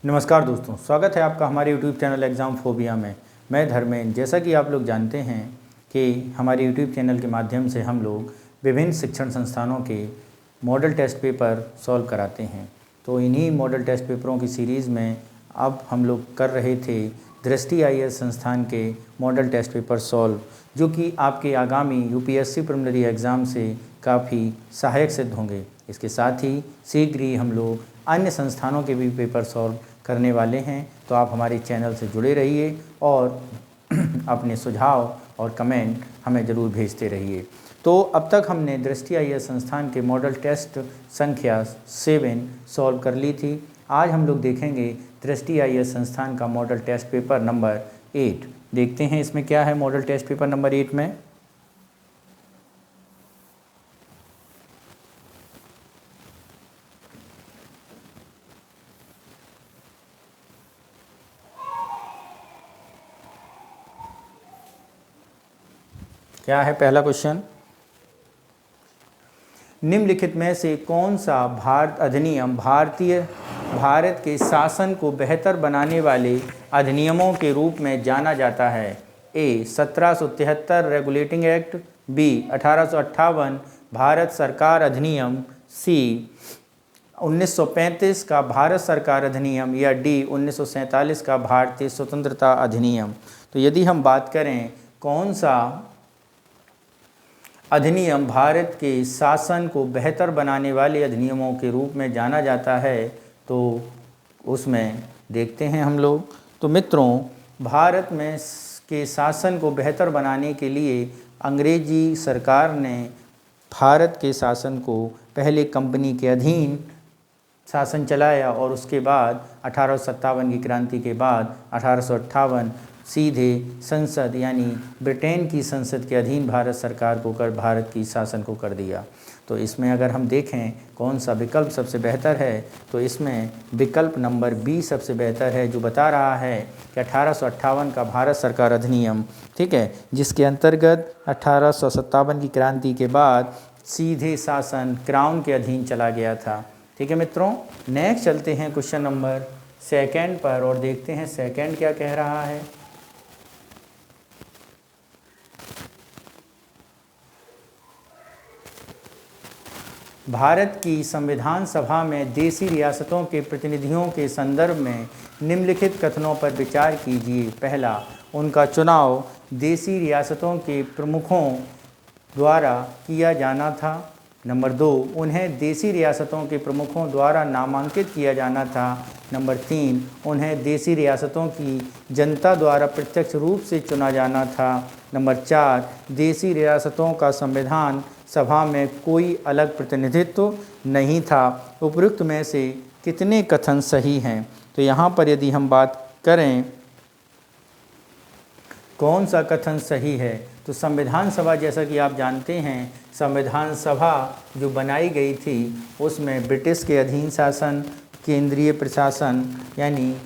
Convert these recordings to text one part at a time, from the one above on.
नमस्कार दोस्तों, स्वागत है आपका हमारे YouTube चैनल एग्ज़ाम फोबिया में। मैं धर्मेंद्र। जैसा कि आप लोग जानते हैं कि हमारे YouTube चैनल के माध्यम से हम लोग विभिन्न शिक्षण संस्थानों के मॉडल टेस्ट पेपर सॉल्व कराते हैं। तो इन्हीं मॉडल टेस्ट पेपरों की सीरीज़ में अब हम लोग कर रहे थे दृष्टि IAS संस्थान के मॉडल टेस्ट पेपर सॉल्व, जो कि आपके आगामी UPSC प्रिलिमिनरी एग्ज़ाम से काफ़ी सहायक सिद्ध होंगे। इसके साथ ही शीघ्र ही हम लोग अन्य संस्थानों के भी पेपर सॉल्व करने वाले हैं। तो आप हमारे चैनल से जुड़े रहिए और अपने सुझाव और कमेंट हमें ज़रूर भेजते रहिए। तो अब तक हमने दृष्टि IAS संस्थान के मॉडल टेस्ट संख्या 7 सॉल्व कर ली थी। आज हम लोग देखेंगे दृष्टि IAS संस्थान का मॉडल टेस्ट पेपर नंबर 8। देखते हैं इसमें क्या है मॉडल टेस्ट पेपर नंबर 8 में। क्या है पहला क्वेश्चन? निम्नलिखित में से कौन सा भारत अधिनियम भारत के शासन को बेहतर बनाने वाले अधिनियमों के रूप में जाना जाता है? ए 1773 रेगुलेटिंग एक्ट, बी 1858 भारत सरकार अधिनियम, सी 1935 का भारत सरकार अधिनियम, या डी 1947 का भारतीय स्वतंत्रता अधिनियम। तो यदि हम बात करें कौन सा अधिनियम भारत के शासन को बेहतर बनाने वाले अधिनियमों के रूप में जाना जाता है, तो उसमें देखते हैं हम लोग। तो मित्रों, भारत में के शासन को बेहतर बनाने के लिए अंग्रेजी सरकार ने भारत के शासन को पहले कंपनी के अधीन शासन चलाया और उसके बाद 1857 की क्रांति के बाद 1858 सीधे संसद यानी ब्रिटेन की संसद के अधीन भारत सरकार को कर भारत की शासन को कर दिया। तो इसमें अगर हम देखें कौन सा विकल्प सबसे बेहतर है, तो इसमें विकल्प नंबर बी सबसे बेहतर है, जो बता रहा है कि 1858 का भारत सरकार अधिनियम, ठीक है, जिसके अंतर्गत 1857 की क्रांति के बाद सीधे शासन क्राउन के अधीन चला गया था। ठीक है मित्रों, नेक्स्ट चलते हैं क्वेश्चन नंबर 2 पर और देखते हैं 2 क्या कह रहा है। भारत की संविधान सभा में देशी रियासतों के प्रतिनिधियों के संदर्भ में निम्नलिखित कथनों पर विचार कीजिए। पहला, उनका चुनाव देशी रियासतों के प्रमुखों द्वारा किया जाना था। नंबर 2, उन्हें देशी रियासतों के प्रमुखों द्वारा नामांकित किया जाना था। नंबर 3, उन्हें देशी रियासतों की जनता द्वारा प्रत्यक्ष रूप से चुना जाना था। नंबर 4, देशी रियासतों का संविधान सभा में कोई अलग प्रतिनिधित्व नहीं था। उपरोक्त में से कितने कथन सही हैं? तो यहाँ पर यदि हम बात करें कौन सा कथन सही है, तो संविधान सभा, जैसा कि आप जानते हैं, संविधान सभा जो बनाई गई थी उसमें ब्रिटिश के अधीन शासन, केंद्रीय प्रशासन यानी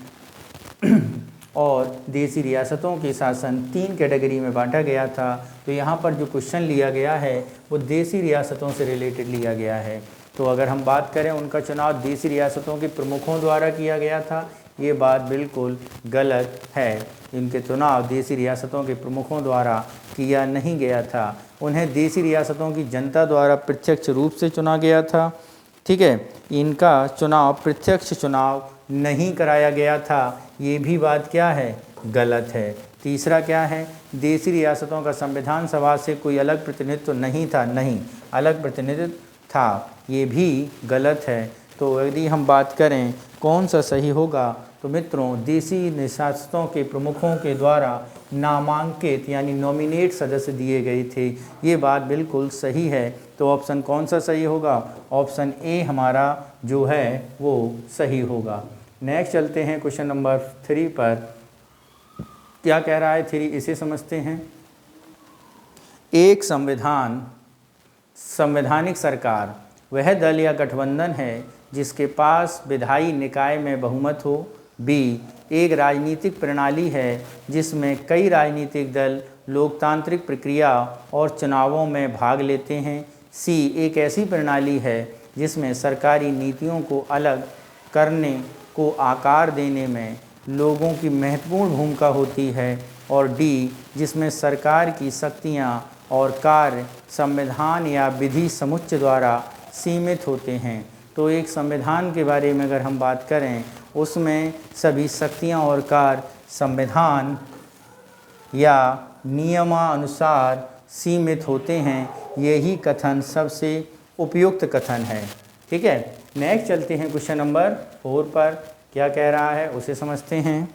और देशी रियासतों के शासन 3 कैटेगरी में बांटा गया था। तो यहाँ पर जो क्वेश्चन लिया गया है वो देशी रियासतों से रिलेटेड लिया गया है। तो अगर हम बात करें उनका चुनाव देशी रियासतों के प्रमुखों द्वारा किया गया था, ये बात बिल्कुल गलत है। इनके चुनाव देशी रियासतों के प्रमुखों द्वारा किया नहीं गया था, उन्हें देशी रियासतों की जनता द्वारा प्रत्यक्ष रूप से चुना गया था। ठीक है, इनका चुनाव प्रत्यक्ष चुनाव नहीं कराया गया था, ये भी बात क्या है, गलत है। तीसरा क्या है, देशी रियासतों का संविधान सभा से कोई अलग प्रतिनिधित्व नहीं था, नहीं, अलग प्रतिनिधित्व था, ये भी गलत है। तो यदि हम बात करें कौन सा सही होगा, तो मित्रों देशी रियासतों के प्रमुखों के द्वारा नामांकित यानी नॉमिनेट सदस्य दिए गए थे, ये बात बिल्कुल सही है। तो ऑप्शन कौन सा सही होगा? ऑप्शन ए हमारा जो है वो सही होगा। नेक्स्ट चलते हैं क्वेश्चन नंबर 3 पर। क्या कह रहा है 3, इसे समझते हैं। एक संवैधानिक सरकार वह दल या गठबंधन है जिसके पास विधायी निकाय में बहुमत हो। बी, एक राजनीतिक प्रणाली है जिसमें कई राजनीतिक दल लोकतांत्रिक प्रक्रिया और चुनावों में भाग लेते हैं। सी, एक ऐसी प्रणाली है जिसमें सरकारी नीतियों को अलग करने को आकार देने में लोगों की महत्वपूर्ण भूमिका होती है, और डी जिसमें सरकार की शक्तियाँ और कार्य संविधान या विधि समुच्चय द्वारा सीमित होते हैं। तो एक संविधान के बारे में अगर हम बात करें, उसमें सभी शक्तियाँ और कार्य संविधान या नियमानुसार सीमित होते हैं। यही कथन सबसे उपयुक्त कथन है। ठीक है, नेक्स्ट चलते हैं क्वेश्चन नंबर 4 पर। क्या कह रहा है उसे समझते हैं।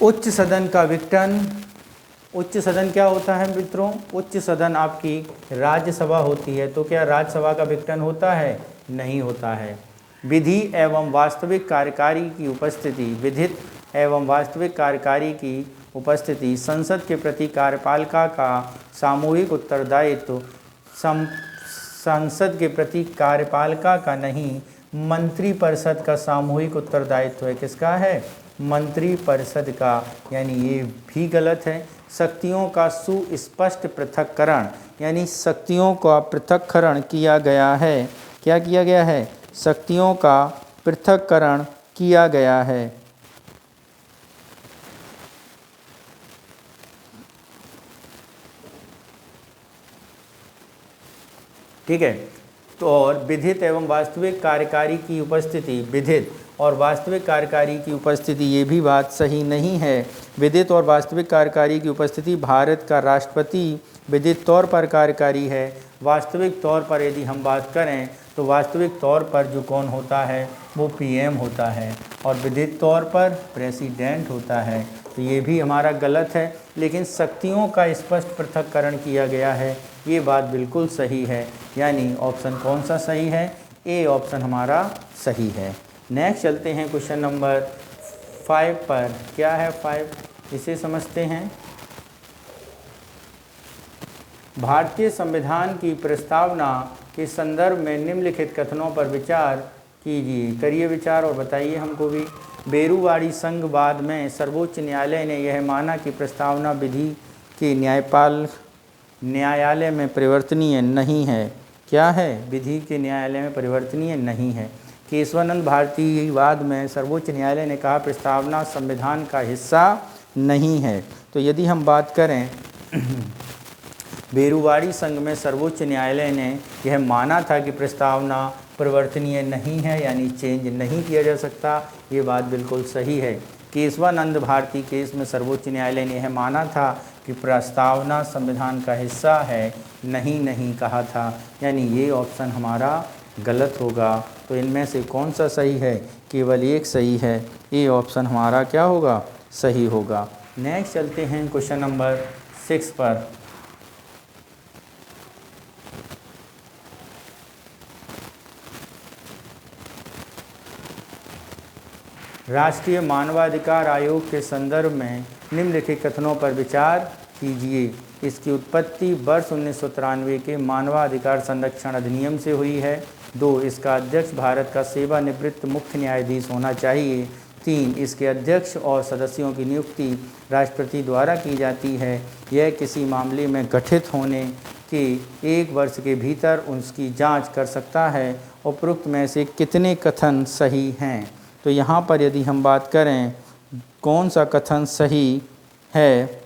उच्च सदन का विघटन। उच्च सदन क्या होता है मित्रों? उच्च सदन आपकी राज्यसभा होती है। तो क्या राज्यसभा का विघटन होता है? नहीं होता है। विधि एवं वास्तविक कार्यकारी की उपस्थिति, विधित एवं वास्तविक कार्यकारी की उपस्थिति संसद के प्रति कार्यपालिका का सामूहिक उत्तरदायित्व संसद के प्रति कार्यपालिका का नहीं, मंत्रिपरिषद का सामूहिक उत्तरदायित्व है। किसका है? मंत्रिपरिषद का, यानी ये भी गलत है। शक्तियों का सुस्पष्ट पृथक्करण, यानी शक्तियों का पृथक्करण किया गया है। क्या किया गया है? शक्तियों का पृथक्करण किया गया है। ठीक है, तो और विधित एवं वास्तविक कार्यकारी की उपस्थिति, विधित और वास्तविक कार्यकारी की उपस्थिति, ये भी बात सही नहीं है। विधित और वास्तविक कार्यकारी की उपस्थिति, भारत का राष्ट्रपति विधित तौर पर कार्यकारी है। वास्तविक तौर पर यदि हम बात करें तो वास्तविक तौर पर जो कौन होता है वो पीएम होता है, और विधित तौर पर प्रेसिडेंट होता है। तो ये भी हमारा गलत है। लेकिन शक्तियों का स्पष्ट पृथक्करण किया गया है, ये बात बिल्कुल सही है। यानी ऑप्शन कौन सा सही है? ए ऑप्शन हमारा सही है। नेक्स्ट चलते हैं क्वेश्चन नंबर 5 पर। क्या है 5? इसे समझते हैं। भारतीय संविधान की प्रस्तावना के संदर्भ में निम्नलिखित कथनों पर विचार कीजिए। करिए विचार और बताइए हमको भी। बेरुवाड़ी संघवाद में सर्वोच्च न्यायालय ने यह माना कि प्रस्तावना विधि के न्यायालय में परिवर्तनीय नहीं है। क्या है? विधि के न्यायालय में परिवर्तनीय नहीं है। केशवानंद भारतीयवाद में सर्वोच्च न्यायालय ने कहा प्रस्तावना संविधान का हिस्सा नहीं है। तो यदि हम बात करें बेरुवाड़ी संघ में सर्वोच्च न्यायालय ने यह माना था कि प्रस्तावना परिवर्तनीय नहीं है, यानी चेंज नहीं किया जा सकता। ये बात बिल्कुल सही है। केशवानंद भारती केस में सर्वोच्च न्यायालय ने यह माना था कि प्रस्तावना संविधान का हिस्सा है, नहीं कहा था। यानी ये ऑप्शन हमारा गलत होगा। तो इनमें से कौन सा सही है? केवल एक सही है। ये ऑप्शन हमारा क्या होगा? सही होगा। नेक्स्ट चलते हैं क्वेश्चन नंबर 6 पर। राष्ट्रीय मानवाधिकार आयोग के संदर्भ में निम्नलिखित कथनों पर विचार कीजिए। इसकी उत्पत्ति वर्ष 1993 के मानवाधिकार संरक्षण अधिनियम से हुई है। 2. इसका अध्यक्ष भारत का सेवानिवृत्त मुख्य न्यायाधीश होना चाहिए। 3. इसके अध्यक्ष और सदस्यों की नियुक्ति राष्ट्रपति द्वारा की जाती है। यह किसी मामले में गठित होने के 1 वर्ष के भीतर उसकी जांच कर सकता है। उपरोक्त में से कितने कथन सही हैं? तो यहाँ पर यदि हम बात करें कौन सा कथन सही है,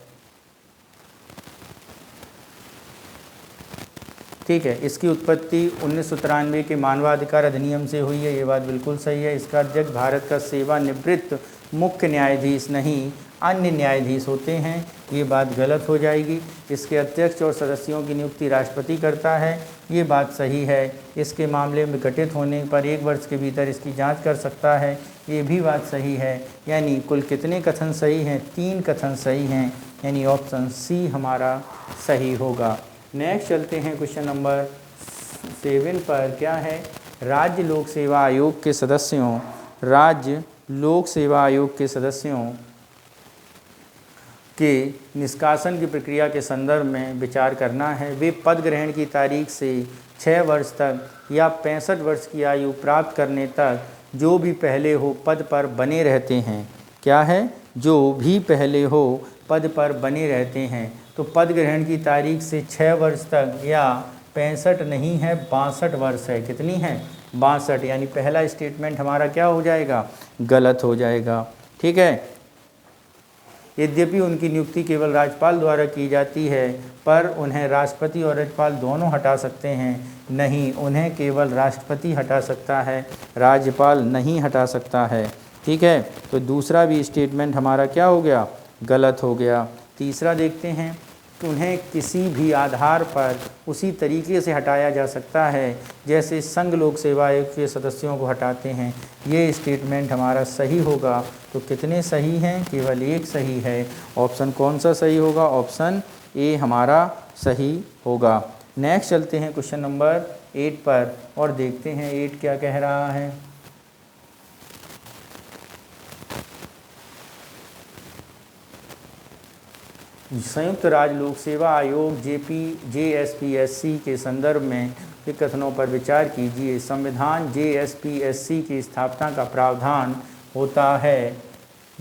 ठीक है, इसकी उत्पत्ति 1993 के मानवाधिकार अधिनियम से हुई है। ये बात बिल्कुल सही है। इसका अध्यक्ष भारत का सेवानिवृत्त मुख्य न्यायाधीश नहीं, अन्य न्यायाधीश होते हैं। ये बात गलत हो जाएगी। इसके अध्यक्ष और सदस्यों की नियुक्ति राष्ट्रपति करता है। ये बात सही है। इसके मामले में गठित होने पर 1 वर्ष के भीतर इसकी जांच कर सकता है। ये भी बात सही है। यानी कुल कितने कथन सही हैं? 3 कथन सही हैं। यानी ऑप्शन सी हमारा सही होगा। नेक्स्ट चलते हैं क्वेश्चन नंबर 7 पर। क्या है? राज्य लोक सेवा आयोग के सदस्यों, राज्य लोक सेवा आयोग के सदस्यों के निष्कासन की प्रक्रिया के संदर्भ में विचार करना है। वे पद ग्रहण की तारीख से 6 वर्ष तक या 65 वर्ष की आयु प्राप्त करने तक जो भी पहले हो पद पर बने रहते हैं। क्या है? जो भी पहले हो पद पर बने रहते हैं। तो पद ग्रहण की तारीख से 6 वर्ष तक या 65 नहीं है 62 वर्ष है। कितनी है? 62। यानी पहला स्टेटमेंट हमारा क्या हो जाएगा? गलत हो जाएगा। ठीक है। यद्यपि उनकी नियुक्ति केवल राज्यपाल द्वारा की जाती है, पर उन्हें राष्ट्रपति और राज्यपाल दोनों हटा सकते हैं। नहीं, उन्हें केवल राष्ट्रपति हटा सकता है, राज्यपाल नहीं हटा सकता है। ठीक है। तो दूसरा भी स्टेटमेंट हमारा क्या हो गया? गलत हो गया। तीसरा देखते हैं, उन्हें किसी भी आधार पर उसी तरीके से हटाया जा सकता है जैसे संघ लोक सेवा आयोग के सदस्यों को हटाते हैं। ये स्टेटमेंट हमारा सही होगा। तो कितने सही हैं? केवल एक सही है। ऑप्शन कौन सा सही होगा? ऑप्शन ए हमारा सही होगा। नेक्स्ट चलते हैं क्वेश्चन नंबर 8 पर और देखते हैं 8 क्या कह रहा है। संयुक्त राज्य लोक सेवा आयोग JSPSC के संदर्भ में के कथनों पर विचार कीजिए। संविधान JSPSC की स्थापना का प्रावधान होता है।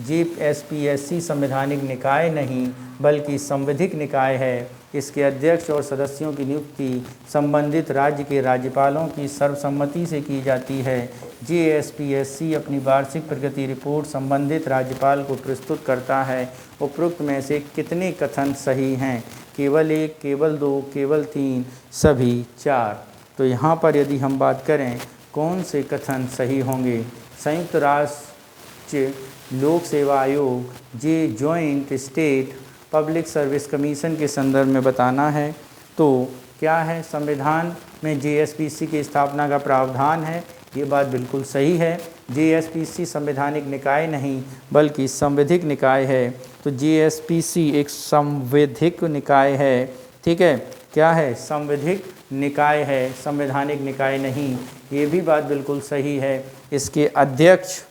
JSPSC संवैधानिक निकाय नहीं बल्कि संविधिक निकाय है। इसके अध्यक्ष और सदस्यों की नियुक्ति संबंधित राज्य के राज्यपालों की सर्वसम्मति से की जाती है। JSPSC अपनी वार्षिक प्रगति रिपोर्ट संबंधित राज्यपाल को प्रस्तुत करता है। उपरोक्त में से कितने कथन सही हैं? केवल 1, केवल 2, केवल 3, सभी 4। तो यहाँ पर यदि हम बात करें कौन से कथन सही होंगे? संयुक्त राष्ट्र लोक सेवा आयोग joint state public service commission के संदर्भ में बताना है तो क्या है? संविधान में JSPSC की स्थापना का प्रावधान है। ये बात बिल्कुल सही है। JSPSC संवैधानिक निकाय नहीं बल्कि संविधिक निकाय है। तो JSPSC एक संविधिक निकाय है। ठीक है। क्या है? संविधिक निकाय है, संवैधानिक निकाय नहीं। ये भी बात बिल्कुल सही है। इसके अध्यक्ष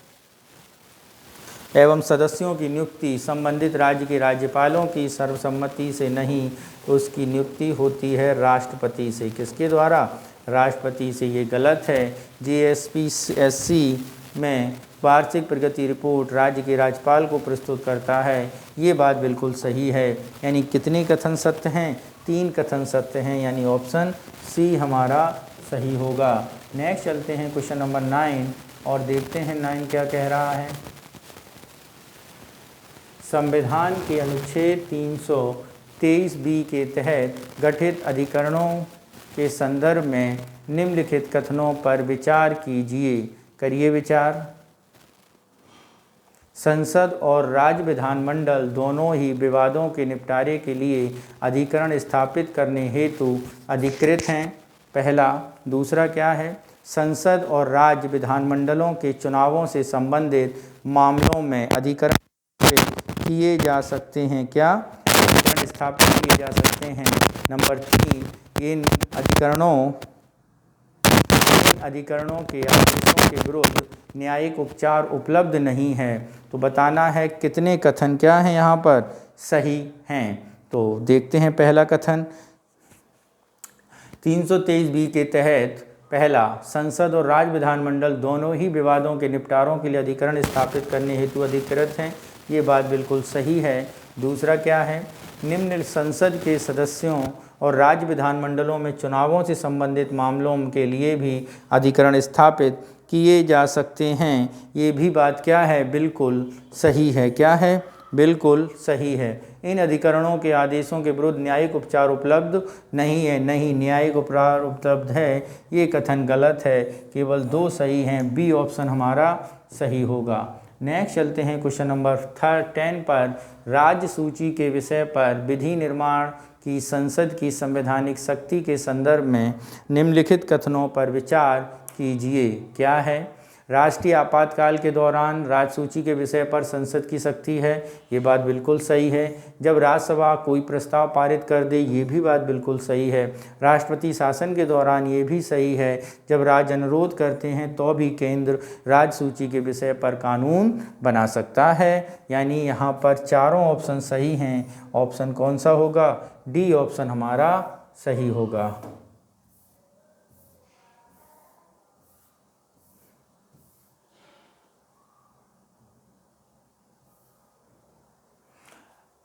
एवं सदस्यों की नियुक्ति संबंधित राज्य के राज्यपालों की सर्वसम्मति से नहीं, तो उसकी नियुक्ति होती है राष्ट्रपति से। किसके द्वारा? राष्ट्रपति से। ये गलत है। JSPSC में वार्षिक प्रगति रिपोर्ट राज्य के राज्यपाल को प्रस्तुत करता है। ये बात बिल्कुल सही है। यानी कितने कथन सत्य हैं? 3 कथन सत्य हैं। यानी ऑप्शन सी हमारा सही होगा। नेक्स्ट चलते हैं क्वेश्चन नंबर 9 और देखते हैं 9 क्या कह रहा है। संविधान के अनुच्छेद 323B के तहत गठित अधिकरणों के संदर्भ में निम्नलिखित कथनों पर विचार कीजिए। करिए विचार। संसद और राज्य विधानमंडल दोनों ही विवादों के निपटारे के लिए अधिकरण स्थापित करने हेतु अधिकृत हैं। पहला। दूसरा क्या है? संसद और राज्य विधानमंडलों के चुनावों से संबंधित मामलों में अधिकरण किए जा सकते हैं। क्या? अधिकरण स्थापित किए जा सकते हैं। नंबर 3, इन अधिकरणों के आदेशों के विरुद्ध न्यायिक उपचार उपलब्ध नहीं है। तो बताना है कितने कथन क्या हैं यहाँ पर सही हैं। तो देखते हैं पहला कथन 323B के तहत। पहला, संसद और राज्य विधानमंडल दोनों ही विवादों के निपटारों के लिए अधिकरण स्थापित करने हेतु अधिकृत हैं। ये बात बिल्कुल सही है। दूसरा क्या है? निम्न संसद के सदस्यों और राज्य विधानमंडलों में चुनावों से संबंधित मामलों के लिए भी अधिकरण स्थापित किए जा सकते हैं। ये भी बात क्या है? बिल्कुल सही है। क्या है? बिल्कुल सही है। इन अधिकरणों के आदेशों के विरुद्ध न्यायिक उपचार उपलब्ध नहीं है। नहीं, न्यायिक उपचार उपलब्ध है। ये कथन गलत है। केवल 2 सही हैं। बी ऑप्शन हमारा सही होगा। नेक्स्ट चलते हैं क्वेश्चन नंबर 10 पर। राज्य सूची के विषय पर विधि निर्माण की संसद की संवैधानिक शक्ति के संदर्भ में निम्नलिखित कथनों पर विचार कीजिए। क्या है? राष्ट्रीय आपातकाल के दौरान राजसूची के विषय पर संसद की शक्ति है। ये बात बिल्कुल सही है। जब राज्यसभा कोई प्रस्ताव पारित कर दे, ये भी बात बिल्कुल सही है। राष्ट्रपति शासन के दौरान ये भी सही है। जब राज्य अनुरोध करते हैं तो भी केंद्र राजसूची के विषय पर कानून बना सकता है। यानी यहाँ पर चारों ऑप्शन सही हैं। ऑप्शन कौन सा होगा? डी ऑप्शन हमारा सही होगा।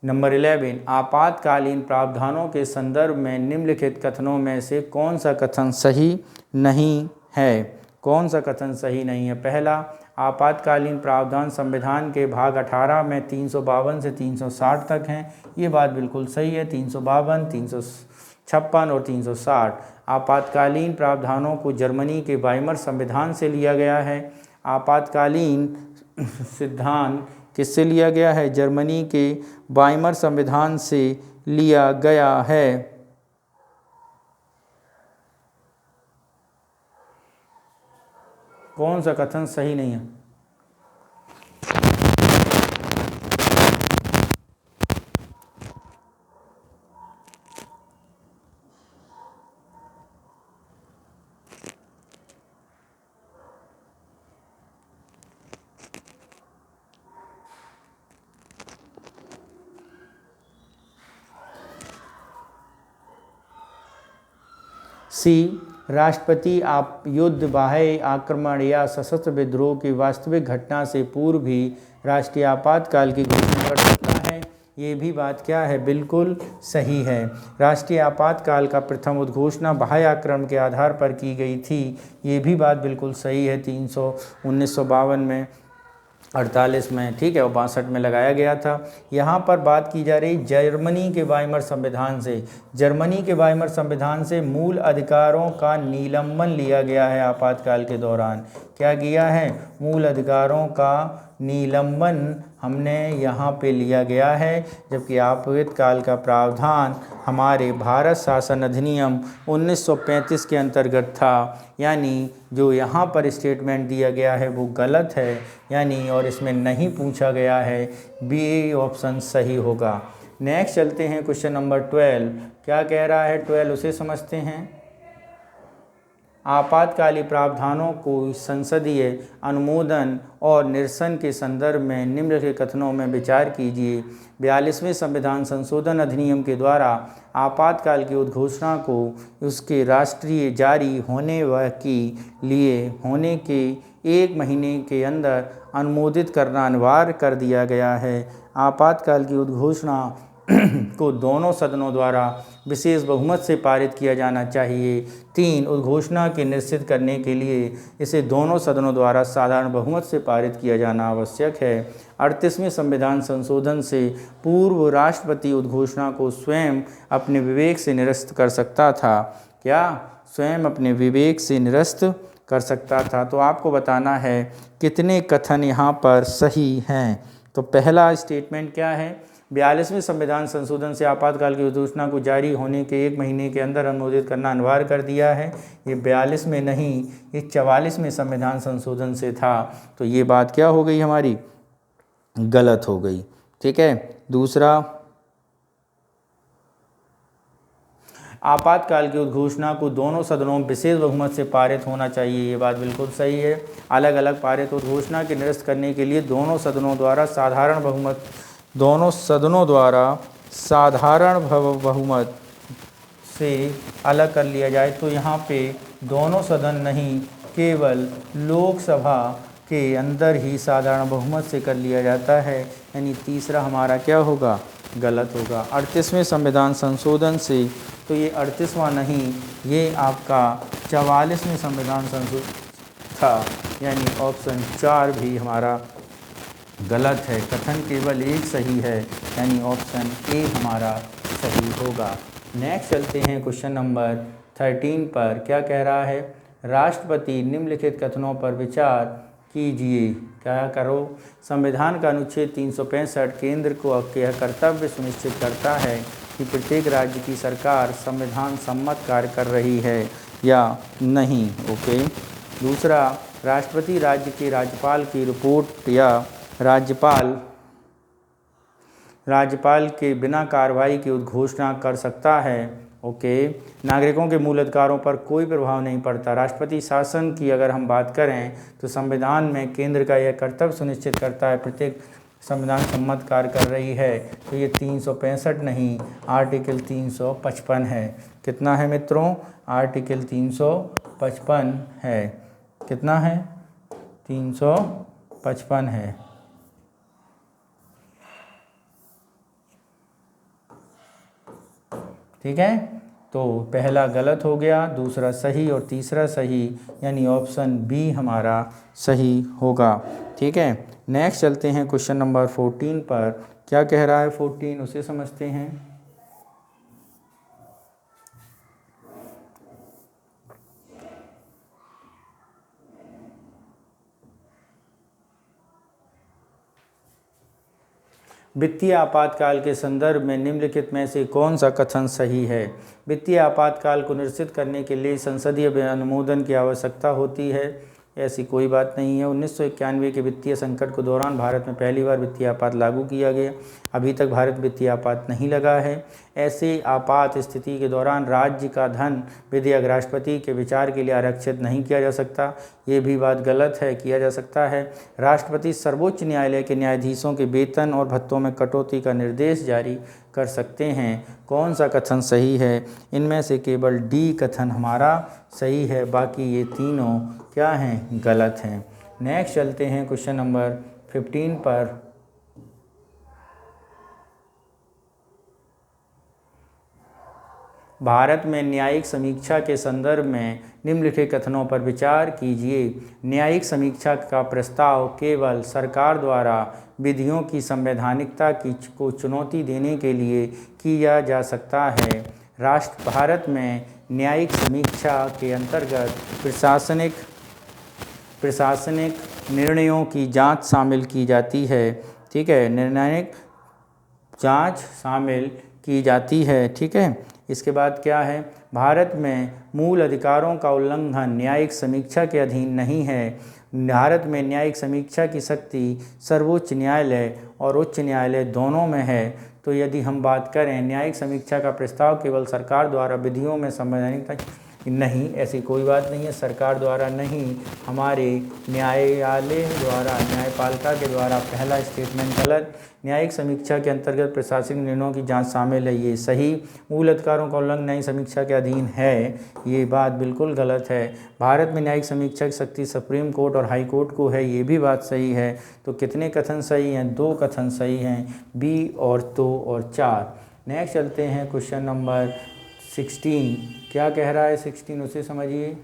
नंबर 11, आपातकालीन प्रावधानों के संदर्भ में निम्नलिखित कथनों में से कौन सा कथन सही नहीं है? कौन सा कथन सही नहीं है? पहला, आपातकालीन प्रावधान संविधान के भाग 18 में 352 से 360 तक हैं। ये बात बिल्कुल सही है। 352, 356 और 360 आपातकालीन प्रावधानों को जर्मनी के वाइमर संविधान से लिया गया है। आपातकालीन सिद्धांत किससे लिया गया है? जर्मनी के वाइमर संविधान से लिया गया है। कौन सा कथन सही नहीं है? सी, राष्ट्रपति आप युद्ध, बाह्य आक्रमण या सशस्त्र विद्रोह की वास्तविक घटना से पूर्व भी राष्ट्रीय आपातकाल की घोषणा कर सकता है। ये भी बात क्या है? बिल्कुल सही है। राष्ट्रीय आपातकाल का प्रथम उद्घोषणा बाह्य आक्रमण के आधार पर की गई थी। ये भी बात बिल्कुल सही है। 1952 में, 48 में, ठीक है, और 62 में लगाया गया था। यहाँ पर बात की जा रही जर्मनी के वाइमर संविधान से। जर्मनी के वाइमर संविधान से मूल अधिकारों का निलंबन लिया गया है आपातकाल के दौरान। क्या किया है? मूल अधिकारों का निलंबन हमने यहाँ पे लिया गया है, जबकि आपातकाल का प्रावधान हमारे भारत शासन अधिनियम 1935 के अंतर्गत था। यानी जो यहाँ पर स्टेटमेंट दिया गया है वो गलत है, यानी और इसमें नहीं पूछा गया है। बी ऑप्शन सही होगा। नेक्स्ट चलते हैं क्वेश्चन नंबर 12। क्या कह रहा है 12, उसे समझते हैं। आपातकालीन प्रावधानों को संसदीय अनुमोदन और निरसन के संदर्भ में निम्नलिखित कथनों में विचार कीजिए। 42वें संविधान संशोधन अधिनियम के द्वारा आपातकाल की उद्घोषणा को उसके राष्ट्रीय जारी होने के लिए होने के 1 महीने के अंदर अनुमोदित करना अनिवार्य कर दिया गया है। आपातकाल की उद्घोषणा को दोनों सदनों द्वारा विशेष बहुमत से पारित किया जाना चाहिए। 3, उद्घोषणा के निश्चित करने के लिए इसे दोनों सदनों द्वारा साधारण बहुमत से पारित किया जाना आवश्यक है। 38वें संविधान संशोधन से पूर्व राष्ट्रपति उद्घोषणा को स्वयं अपने विवेक से निरस्त कर सकता था। क्या? स्वयं अपने विवेक से निरस्त कर सकता था। तो आपको बताना है कितने कथन यहाँ पर सही हैं। तो पहला स्टेटमेंट क्या है? 42वें संविधान संशोधन से आपातकाल की उद्घोषणा को जारी होने के 1 महीने के अंदर अनुमोदित करना अनिवार्य कर दिया है। ये 42 में नहीं, ये 44 में संविधान संशोधन से था। तो ये बात क्या हो गई हमारी? गलत हो गई। ठीक है। दूसरा, आपातकाल की उद्घोषणा को दोनों सदनों में विशेष बहुमत से पारित होना चाहिए। ये बात बिल्कुल सही है। अलग अलग पारित उद्घोषणा के निरस्त करने के लिए दोनों सदनों द्वारा साधारण बहुमत से अलग कर लिया जाए। तो यहाँ पे दोनों सदन नहीं, केवल लोकसभा के अंदर ही साधारण बहुमत से कर लिया जाता है। यानी तीसरा हमारा क्या होगा? गलत होगा। 38वें संविधान संशोधन से, तो ये 38वां नहीं, ये आपका 44वें संविधान संशोधन था। यानी ऑप्शन 4 भी हमारा गलत है। कथन केवल एक सही है, यानी ऑप्शन ए हमारा सही होगा। नेक्स्ट चलते हैं क्वेश्चन नंबर 13 पर। क्या कह रहा है? राष्ट्रपति निम्नलिखित कथनों पर विचार कीजिए। क्या करो? संविधान का अनुच्छेद 365 केंद्र को यह कर्तव्य सुनिश्चित करता है कि प्रत्येक राज्य की सरकार संविधान सम्मत कार्य कर रही है या नहीं। ओके। दूसरा, राष्ट्रपति राज्य के राज्यपाल की रिपोर्ट या राज्यपाल के बिना कार्रवाई की उद्घोषणा कर सकता है। ओके। नागरिकों के मूल अधिकारों पर कोई प्रभाव नहीं पड़ता। राष्ट्रपति शासन की अगर हम बात करें तो संविधान में केंद्र का यह कर्तव्य सुनिश्चित करता है प्रत्येक संविधान सम्मत कार्य कर रही है। तो ये 365 नहीं, आर्टिकल 355 है। कितना है मित्रों? आर्टिकल 355 है। कितना है? 355 है। ठीक है, तो पहला गलत हो गया, दूसरा सही और तीसरा सही, यानी ऑप्शन बी हमारा सही होगा। ठीक है, नेक्स्ट चलते हैं क्वेश्चन नंबर 14 पर। क्या कह रहा है 14, उसे समझते हैं। वित्तीय आपातकाल के संदर्भ में निम्नलिखित में से कौन सा कथन सही है। वित्तीय आपातकाल को निश्चित करने के लिए संसदीय अनुमोदन की आवश्यकता होती है, ऐसी कोई बात नहीं है। 1991 के वित्तीय संकट के दौरान भारत में पहली बार वित्तीय आपात लागू किया गया, अभी तक भारत वित्तीय आपात नहीं लगा है। ऐसे आपात स्थिति के दौरान राज्य का धन विधेयक राष्ट्रपति के विचार के लिए आरक्षित नहीं किया जा सकता, ये भी बात गलत है, किया जा सकता है। राष्ट्रपति सर्वोच्च न्यायालय के न्यायाधीशों के वेतन और भत्तों में कटौती का निर्देश जारी कर सकते हैं। कौन सा कथन सही है, इनमें से केवल डी कथन हमारा सही है, बाकी ये तीनों क्या हैं, गलत हैं। नेक्स्ट चलते हैं क्वेश्चन नंबर 15 पर। भारत में न्यायिक समीक्षा के संदर्भ में निम्नलिखित कथनों पर विचार कीजिए। न्यायिक समीक्षा का प्रस्ताव केवल सरकार द्वारा विधियों की संवैधानिकता को चुनौती देने के लिए किया जा सकता है। भारत में न्यायिक समीक्षा के अंतर्गत प्रशासनिक निर्णयों की जांच शामिल की जाती है। ठीक है, निर्णायक जांच शामिल की जाती है। ठीक है, इसके बाद क्या है, भारत में मूल अधिकारों का उल्लंघन न्यायिक समीक्षा के अधीन नहीं है। भारत में न्यायिक समीक्षा की शक्ति सर्वोच्च न्यायालय और उच्च न्यायालय दोनों में है। तो यदि हम बात करें न्यायिक समीक्षा का प्रस्ताव केवल सरकार द्वारा विधियों में संवैधानिकता, नहीं, ऐसी कोई बात नहीं है, सरकार द्वारा नहीं, हमारे न्यायालय द्वारा, न्यायपालिका के द्वारा। पहला स्टेटमेंट गलत। न्यायिक समीक्षा के अंतर्गत प्रशासनिक निर्णयों की जांच शामिल है, ये सही। मूल अधिकारों का उल्लंघन न्यायिक समीक्षा के अधीन है, ये बात बिल्कुल गलत है। भारत में न्यायिक समीक्षा की शक्ति सुप्रीम कोर्ट और हाई कोर्ट को है, ये भी बात सही है। तो कितने कथन सही हैं, 2 कथन सही हैं, बी और 2 और 4। नेक्स्ट चलते हैं क्वेश्चन नंबर 16। क्या कह रहा है 16, उसे समझिए।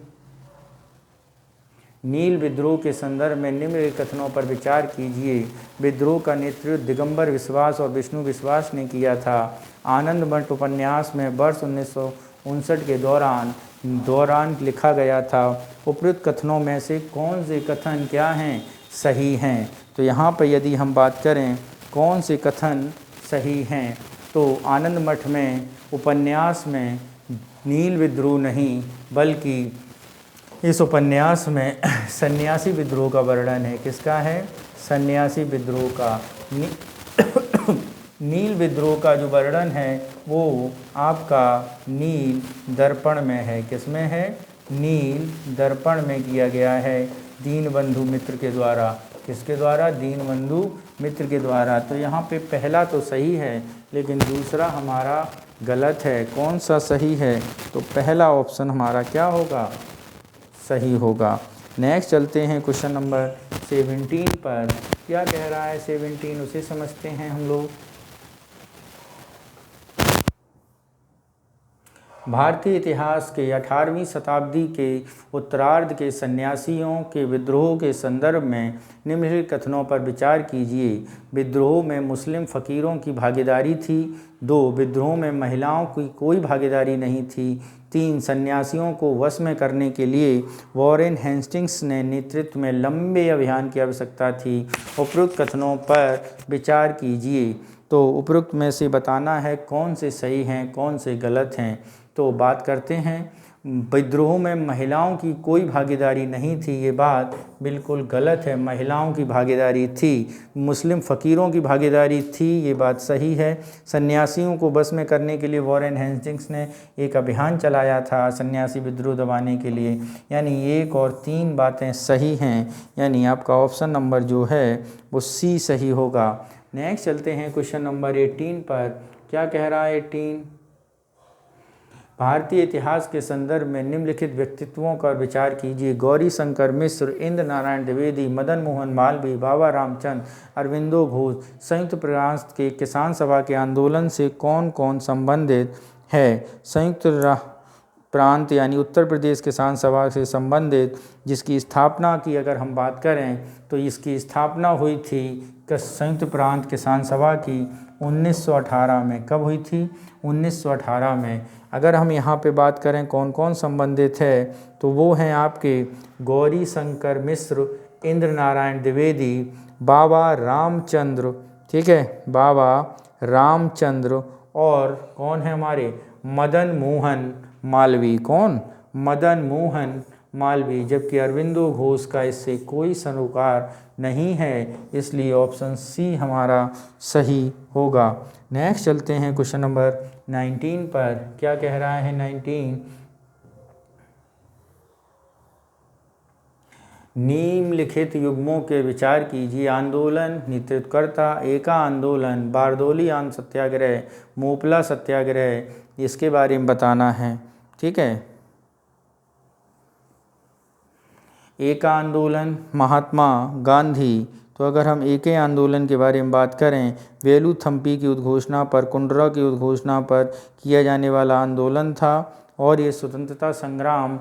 नील विद्रोह के संदर्भ में निम्नलिखित कथनों पर विचार कीजिए। विद्रोह का नेतृत्व दिगंबर विश्वास और विष्णु विश्वास ने किया था। आनंद मठ उपन्यास में वर्ष 1959 के दौरान लिखा गया था। उपयुक्त कथनों में से कौन से कथन क्या हैं, सही हैं। तो यहाँ पर यदि हम बात करें कौन से कथन सही हैं, तो आनंद मठ में उपन्यास में नील विद्रोह नहीं, बल्कि इस उपन्यास में सन्यासी विद्रोह का वर्णन है। किसका है, सन्यासी विद्रोह का। नील विद्रोह का जो वर्णन है वो आपका नील दर्पण में है। किसमें है, नील दर्पण में किया गया है, दीनबंधु मित्र के द्वारा। किसके द्वारा, दीनबंधु मित्र के द्वारा। तो यहाँ पे पहला तो सही है, लेकिन दूसरा हमारा गलत है। कौन सा सही है, तो पहला ऑप्शन हमारा क्या होगा, सही होगा। नेक्स्ट चलते हैं क्वेश्चन नंबर 17 पर। क्या कह रहा है 17, उसे समझते हैं हम लोग। भारतीय इतिहास के 18वीं शताब्दी के उत्तरार्ध के सन्यासियों के विद्रोह के संदर्भ में निम्नलिखित कथनों पर विचार कीजिए। विद्रोह में मुस्लिम फ़कीरों की भागीदारी थी। 2, विद्रोह में महिलाओं की कोई भागीदारी नहीं थी। 3, सन्यासियों को वश में करने के लिए वॉरेन हेस्टिंग्स ने नेतृत्व में लंबे अभियान की आवश्यकता थी। उपयुक्त कथनों पर विचार कीजिए। तो उपयुक्त में से बताना है कौन से सही हैं, कौन से गलत हैं। तो बात करते हैं, विद्रोह में महिलाओं की कोई भागीदारी नहीं थी, ये बात बिल्कुल गलत है। महिलाओं की भागीदारी थी, मुस्लिम फ़कीरों की भागीदारी थी, ये बात सही है। सन्यासियों को बस में करने के लिए वॉरेन हेस्टिंग्स ने एक अभियान चलाया था सन्यासी विद्रोह दबाने के लिए, यानी 1 और 3 बातें सही हैं, यानी आपका ऑप्शन नंबर जो है वो सी सही होगा। नेक्स्ट चलते हैं क्वेश्चन नंबर 18 पर। क्या कह रहा है 18, भारतीय इतिहास के संदर्भ में निम्नलिखित व्यक्तित्वों का विचार कीजिए। गौरी शंकर मिश्र, इंद्र नारायण द्विवेदी, मदन मोहन मालवीय, बाबा रामचंद्र, अरविंदो घोष। संयुक्त प्रयास के किसान सभा के आंदोलन से कौन कौन संबंधित है। प्रांत यानी उत्तर प्रदेश किसान सभा से संबंधित जिसकी स्थापना की अगर हम बात करें तो इसकी स्थापना हुई थी संयुक्त प्रांत किसान सभा की 1918 में। कब हुई थी? 1918 में। अगर हम यहाँ पे बात करें कौन कौन संबंधित है तो वो हैं आपके गौरी शंकर मिश्र, इंद्र नारायण द्विवेदी, बाबा रामचंद्र, ठीक है, बाबा रामचंद्र, और कौन है हमारे मदन मोहन मालवीय। कौन? मदन मोहन मालवीय। जबकि अरविंदो घोष का इससे कोई सरोकार नहीं है, इसलिए ऑप्शन सी हमारा सही होगा। नेक्स्ट चलते हैं क्वेश्चन नंबर 19 पर। क्या कह रहा है 19? निम्नलिखित युग्मों के विचार कीजिए। आंदोलन नेतृत्वकर्ता, एका आंदोलन, बारदोली सत्याग्रह, मोपला सत्याग्रह, इसके बारे में बताना है। ठीक है, एका आंदोलन महात्मा गांधी। तो अगर हम एके आंदोलन के बारे में बात करें, वेलुथम्पी की उद्घोषणा पर, कुंडरा की उद्घोषणा पर किया जाने वाला आंदोलन था और ये स्वतंत्रता संग्राम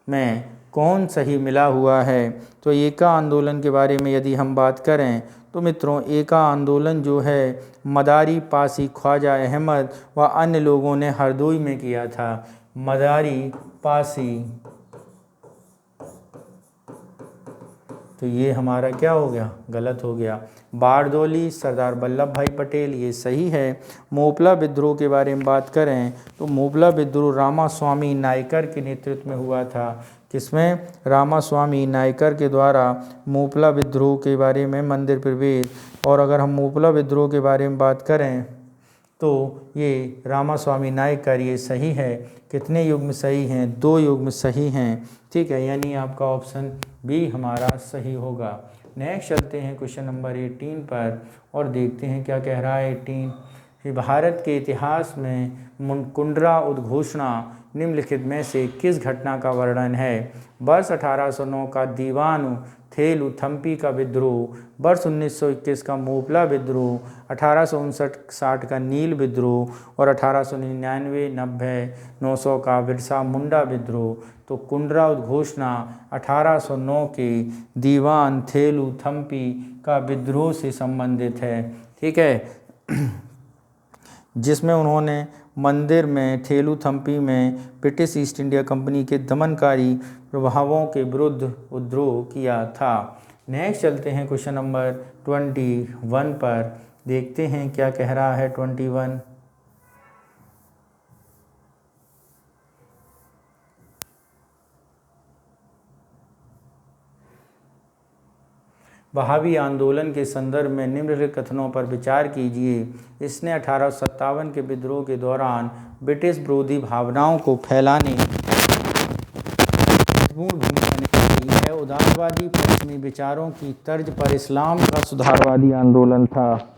में कौन सही मिला हुआ है। तो एका आंदोलन के बारे में यदि हम बात करें तो मित्रों, एका आंदोलन जो है मदारी, पासी, ख्वाजा अहमद व अन्य लोगों ने हरदोई में किया था। मदारी, पासी, तो ये हमारा क्या हो गया? गलत हो गया। बारदोली सरदार वल्लभ भाई पटेल, ये सही है। मोपला विद्रोह के बारे में बात करें तो मोपला विद्रोह रामास्वामी नायकर के नेतृत्व में हुआ था। किसमें? रामास्वामी नायकर के द्वारा मोपला विद्रोह के बारे में मंदिर प्रवेश। और अगर हम मोपला विद्रोह के बारे में बात करें तो ये रामास्वामी नायकर, ये सही है। कितने युग्म सही हैं? 2 युग्म सही हैं। ठीक है, यानी आपका ऑप्शन बी हमारा सही होगा। नेक्स्ट चलते हैं क्वेश्चन नंबर 18 पर और देखते हैं क्या कह रहा है 18। भारत के इतिहास में कुंडरा उद्घोषणा निम्नलिखित में से किस घटना का वर्णन है? वर्ष 1809 का दीवान थेलुथम्पी का विद्रोह, वर्ष 1921 का मोपला विद्रोह, 1859-60 का नील विद्रोह और 1899-90-900 का बिरसा मुंडा विद्रोह। तो कुंडरा उद्घोषणा 1809 के दीवान थेलुथम्पी का विद्रोह से संबंधित है। ठीक है, जिसमें उन्होंने मंदिर में थेलुथम्पी में ब्रिटिश ईस्ट इंडिया कंपनी के दमनकारी प्रभावों के विरुद्ध विद्रोह किया था। नेक्स्ट चलते हैं क्वेश्चन नंबर 21 पर, देखते हैं क्या कह रहा है 21। वहाबी आंदोलन के संदर्भ में निम्नलिखित कथनों पर विचार कीजिए। इसने 1857 के विद्रोह के दौरान ब्रिटिश विरोधी भावनाओं को फैलाने महत्वपूर्ण भूमिका निभाई है। उदारवादी पश्चिमी विचारों की तर्ज पर इस्लाम का सुधारवादी आंदोलन था।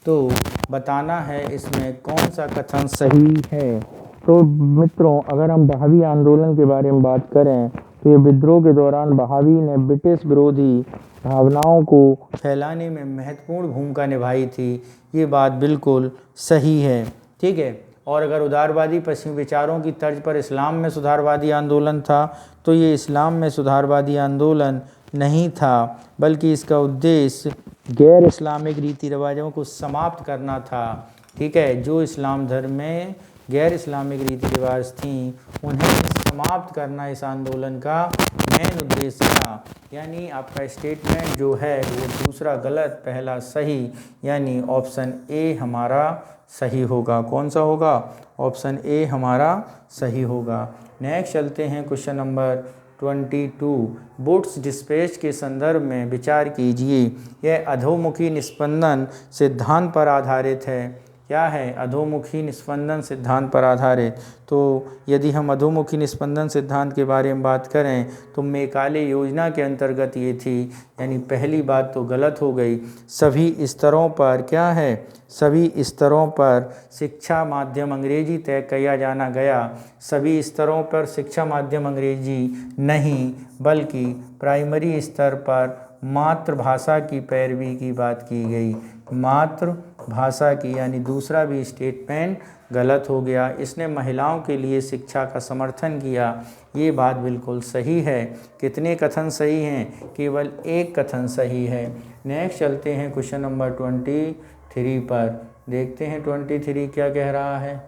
तो बताना है इसमें कौन सा कथन सही है। तो मित्रों, अगर हम वहाबी आंदोलन के बारे में बात करें तो ये विद्रोह के दौरान वहाबी ने ब्रिटिश विरोधी भावनाओं को फैलाने में महत्वपूर्ण भूमिका निभाई थी। ये बात बिल्कुल सही है। ठीक है, और अगर उदारवादी पश्चिमी विचारों की तर्ज पर इस्लाम में सुधारवादी आंदोलन था तो ये इस्लाम में सुधारवादी आंदोलन नहीं था, बल्कि इसका उद्देश्य गैर इस्लामिक रीति रिवाजों को समाप्त करना था। ठीक है, जो इस्लाम धर्म में गैर इस्लामिक रीति रिवाज थी उन्हें समाप्त करना इस आंदोलन का मेन उद्देश्य था। यानी आपका स्टेटमेंट जो है वो दूसरा गलत, पहला सही, यानी ऑप्शन ए हमारा सही होगा। कौन सा होगा? ऑप्शन ए हमारा सही होगा। नेक्स्ट चलते हैं क्वेश्चन नंबर 22। वुड्स डिस्पैच के संदर्भ में विचार कीजिए। यह अधोमुखी निस्पंदन सिद्धांत पर आधारित है। क्या है? अधोमुखी निस्पंदन सिद्धांत पर आधारित। तो यदि हम अधोमुखी निस्पंदन सिद्धांत के बारे में बात करें तो मेकाले योजना के अंतर्गत ये थी, यानी पहली बात तो गलत हो गई। सभी स्तरों पर क्या है? सभी स्तरों पर शिक्षा माध्यम अंग्रेजी तय किया जाना गया। सभी स्तरों पर शिक्षा माध्यम अंग्रेजी नहीं, बल्कि प्राइमरी स्तर पर मातृभाषा की पैरवी की बात की गई। मातृभाषा की, यानी दूसरा भी स्टेटमेंट गलत हो गया। इसने महिलाओं के लिए शिक्षा का समर्थन किया, ये बात बिल्कुल सही है। कितने कथन सही हैं? केवल एक कथन सही है। नेक्स्ट चलते हैं क्वेश्चन नंबर 23 पर। देखते हैं 23 क्या कह रहा है।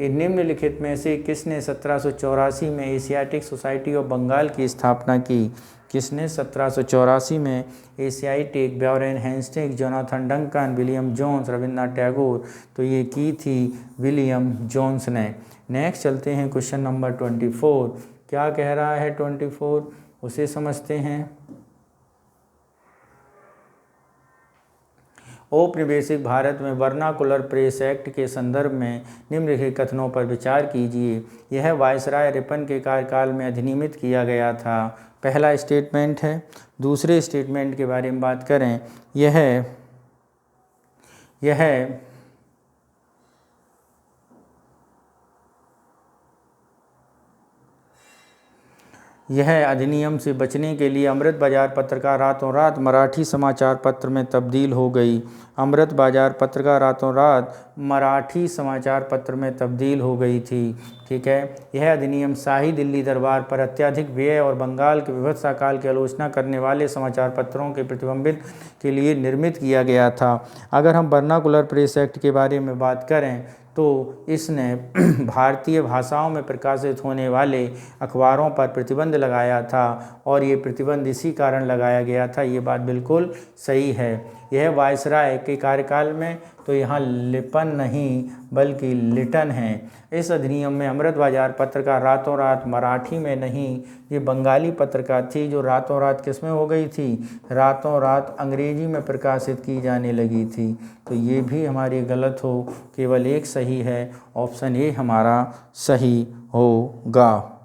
निम्नलिखित में से किसने 1784 में एशियाटिक सोसाइटी ऑफ बंगाल की स्थापना की? किसने 1784 में Asiatic? Warren Hastings, Jonathan Duncan, William Jones, Rabindranath Tagore. तो ये की थी विलियम जोन्स ने। नेक्स्ट चलते हैं क्वेश्चन नंबर 24। क्या कह रहा है 24, उसे समझते हैं। औपनिवेशिक भारत में वर्नाकुलर प्रेस एक्ट के संदर्भ में निम्नलिखित कथनों पर विचार कीजिए। यह वायसराय रिपन के कार्यकाल में अधिनियमित किया गया था। पहला स्टेटमेंट है। दूसरे स्टेटमेंट के बारे में बात करें, यह अधिनियम से बचने के लिए अमृत बाजार पत्रिका रातों रात मराठी समाचार पत्र में तब्दील हो गई। अमृत बाजार पत्रिका रातों रात मराठी समाचार पत्र में तब्दील हो गई थी। ठीक है। यह अधिनियम शाही दिल्ली दरबार पर अत्यधिक व्यय और बंगाल के विभत्सा काल की आलोचना करने वाले समाचार पत्रों के प्रतिबिंबित के लिए निर्मित किया गया था। अगर हम वर्नाकुलर प्रेस एक्ट के बारे में बात करें तो इसने भारतीय भाषाओं में प्रकाशित होने वाले अखबारों पर प्रतिबंध लगाया था और ये प्रतिबंध इसी कारण लगाया गया था। ये बात बिल्कुल सही है। यह वायसराय के कार्यकाल में, तो यहाँ लिपन नहीं बल्कि लिटन है। इस अधिनियम में अमृत बाजार पत्रिका रातों रात मराठी में नहीं, ये बंगाली पत्रिका थी जो रातों रात किस में हो गई थी? रातों रात अंग्रेजी में प्रकाशित की जाने लगी थी। तो ये भी हमारी गलत हो, केवल एक सही है। ऑप्शन ए हमारा सही होगा।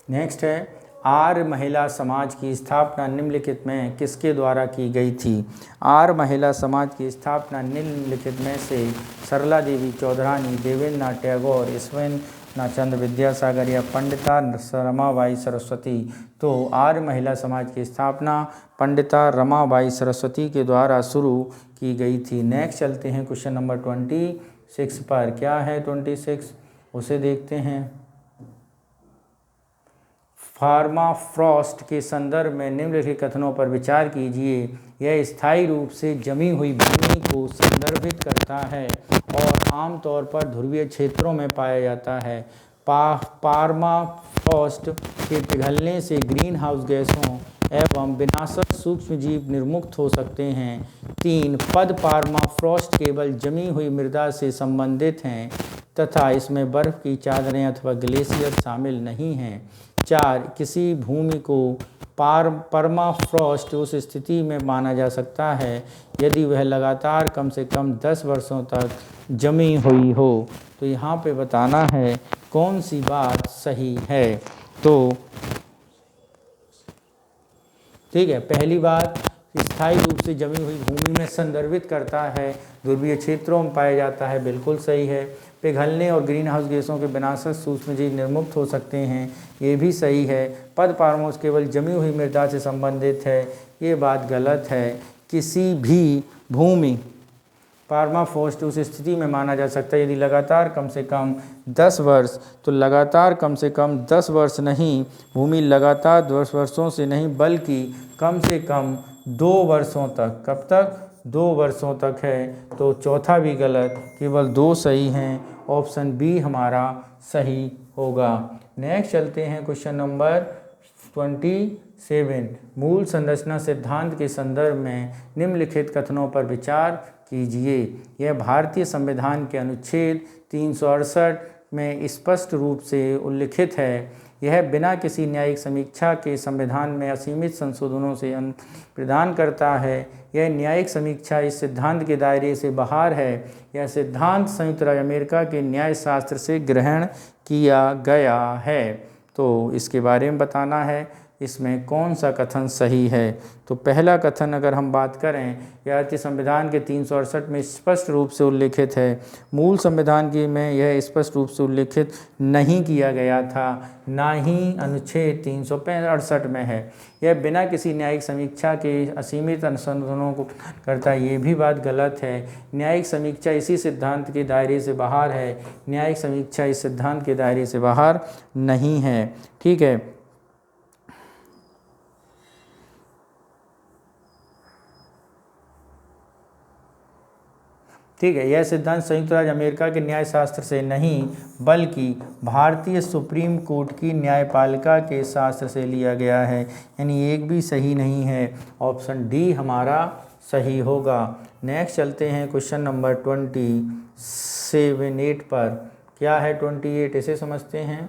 नेक्स्ट है, आर्य महिला समाज की स्थापना निम्नलिखित में किसके द्वारा की गई थी? आर्य महिला समाज की स्थापना निम्नलिखित में से सरला देवी चौधरानी, देवेंद्रनाथ टैगोर, ईश्वरचंद्र चंद्र विद्यासागर या पंडिता रमाबाई सरस्वती। तो आर्य महिला समाज की स्थापना पंडिता रमाबाई सरस्वती के द्वारा शुरू की गई थी। नेक्स्ट चलते हैं क्वेश्चन नंबर 26 पर। क्या है 26, उसे देखते हैं। फार्माफ्रॉस्ट के संदर्भ में निम्नलिखित कथनों पर विचार कीजिए। यह स्थायी रूप से जमी हुई भूमि को संदर्भित करता है और आमतौर पर ध्रुवीय क्षेत्रों में पाया जाता है। फार्माफ्रॉस्ट के पिघलने से ग्रीन हाउस गैसों एवं विनाशक सूक्ष्मजीव निर्मुक्त हो सकते हैं। 3 पद पार्माफ्रॉस्ट केवल जमी हुई मृदा से संबंधित हैं तथा इसमें बर्फ की चादरें अथवा ग्लेशियर शामिल नहीं हैं। 4 किसी भूमि को परमाफ्रॉस्ट उस स्थिति में माना जा सकता है यदि वह लगातार कम से कम 10 वर्षों तक जमी हुई हो। तो यहाँ पे बताना है कौन सी बात सही है। तो ठीक है, पहली बात स्थायी रूप से जमी हुई भूमि में संदर्भित करता है, ध्रुवीय क्षेत्रों में पाया जाता है, बिल्कुल सही है। पिघलने और ग्रीन हाउस गैसों के विनाशक सूक्ष्मजीव निर्मुक्त हो सकते हैं, ये भी सही है। पद पार्मोस केवल जमी हुई मृदा से संबंधित है, ये बात गलत है। किसी भी भूमि पार्माफ्रॉस्ट उस स्थिति में माना जा सकता है यदि लगातार कम से कम 10 वर्ष, तो लगातार कम से कम 10 वर्ष नहीं, भूमि लगातार 10 वर्षों से नहीं बल्कि कम से कम 2 वर्षों तक। कब तक? 2 वर्षों तक है। तो चौथा भी गलत, केवल 2 सही हैं। ऑप्शन बी हमारा सही होगा। नेक्स्ट चलते हैं क्वेश्चन नंबर 27। मूल संरचना सिद्धांत के संदर्भ में निम्नलिखित कथनों पर विचार कीजिए। यह भारतीय संविधान के अनुच्छेद 368 में स्पष्ट रूप से उल्लिखित है। यह बिना किसी न्यायिक समीक्षा के संविधान में असीमित संशोधनों से प्रदान करता है। यह न्यायिक समीक्षा इस सिद्धांत के दायरे से बाहर है। यह सिद्धांत संयुक्त राज्य अमेरिका के न्याय शास्त्र से ग्रहण किया गया है। तो इसके बारे में बताना है, इसमें कौन सा कथन सही है। तो पहला कथन अगर हम बात करें, भारतीय संविधान के 368 में स्पष्ट रूप से उल्लिखित है, मूल संविधान की में यह स्पष्ट रूप से उल्लिखित नहीं किया गया था, ना ही अनुच्छेद 368 में है। यह बिना किसी न्यायिक समीक्षा के असीमित अनुसंधानों को करता है, ये भी बात गलत है। न्यायिक समीक्षा इसी सिद्धांत के दायरे से बाहर है, न्यायिक समीक्षा इस सिद्धांत के दायरे से बाहर नहीं है। ठीक है, ठीक है, यह सिद्धांत संयुक्त राज्य अमेरिका के न्याय शास्त्र से नहीं बल्कि भारतीय सुप्रीम कोर्ट की न्यायपालिका के शास्त्र से लिया गया है, यानी एक भी सही नहीं है। ऑप्शन डी हमारा सही होगा। नेक्स्ट चलते हैं क्वेश्चन नंबर 27 पर। क्या है 28, इसे समझते हैं।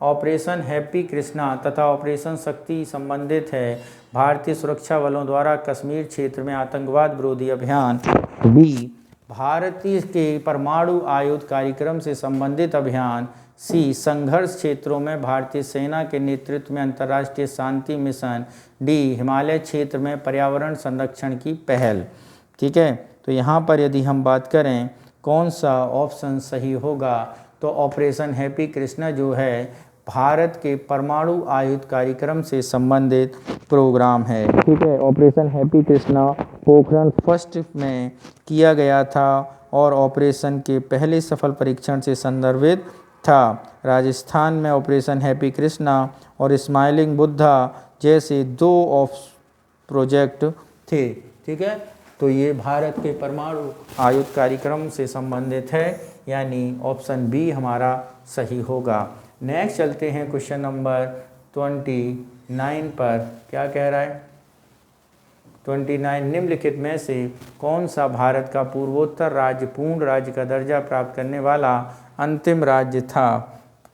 ऑपरेशन हैप्पी कृष्णा तथा ऑपरेशन शक्ति संबंधित है भारतीय सुरक्षा बलों द्वारा कश्मीर क्षेत्र में आतंकवाद विरोधी अभियान। बी, भारतीय के परमाणु आयुध कार्यक्रम से संबंधित अभियान। सी, संघर्ष क्षेत्रों में भारतीय सेना के नेतृत्व में अंतर्राष्ट्रीय शांति मिशन। डी, हिमालय क्षेत्र में पर्यावरण संरक्षण की पहल। ठीक है, तो यहाँ पर यदि हम बात करें कौन सा ऑप्शन सही होगा, तो ऑपरेशन हैप्पी कृष्णा जो है भारत के परमाणु आयुध कार्यक्रम से संबंधित प्रोग्राम है। ठीक है, operation happy Krishna Pokhran first में किया गया था और ऑपरेशन के पहले सफल परीक्षण से संदर्भित था। राजस्थान में ऑपरेशन हैप्पी कृष्णा और स्माइलिंग बुद्धा जैसे 2 प्रोजेक्ट थे। ठीक है, तो ये भारत के परमाणु आयुध कार्यक्रम से संबंधित है, यानी ऑप्शन बी हमारा सही होगा। नेक्स्ट चलते हैं क्वेश्चन नंबर 29 पर। क्या कह रहा है 29, निम्नलिखित में से कौन सा भारत का पूर्वोत्तर राज्य पूर्ण राज्य का दर्जा प्राप्त करने वाला अंतिम राज्य था।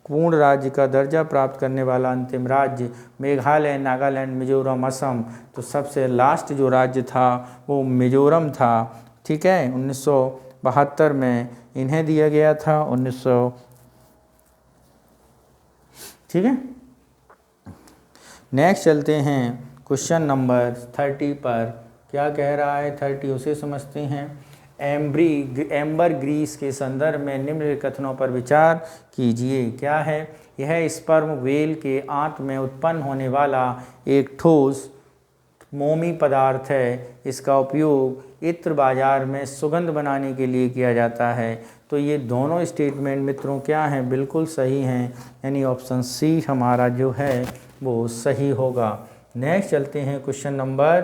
पूर्ण राज्य का दर्जा प्राप्त करने वाला अंतिम राज्य मेघालय, नागालैंड, मिजोरम, असम। तो सबसे लास्ट जो राज्य था वो मिजोरम था। ठीक है, 1972 में इन्हें दिया गया था। 1900, ठीक है। नेक्स्ट चलते हैं क्वेश्चन नंबर 30 पर। क्या कह रहा है 30, उसे समझते हैं। एम्बर ग्रीस के संदर्भ में निम्न कथनों पर विचार कीजिए। क्या है, यह स्पर्म व्हेल के आंत में उत्पन्न होने वाला एक ठोस मोमी पदार्थ है। इसका उपयोग इत्र बाजार में सुगंध बनाने के लिए किया जाता है। तो ये दोनों स्टेटमेंट मित्रों क्या हैं, बिल्कुल सही हैं, यानी ऑप्शन सी हमारा जो है वो सही होगा। नेक्स्ट चलते हैं क्वेश्चन नंबर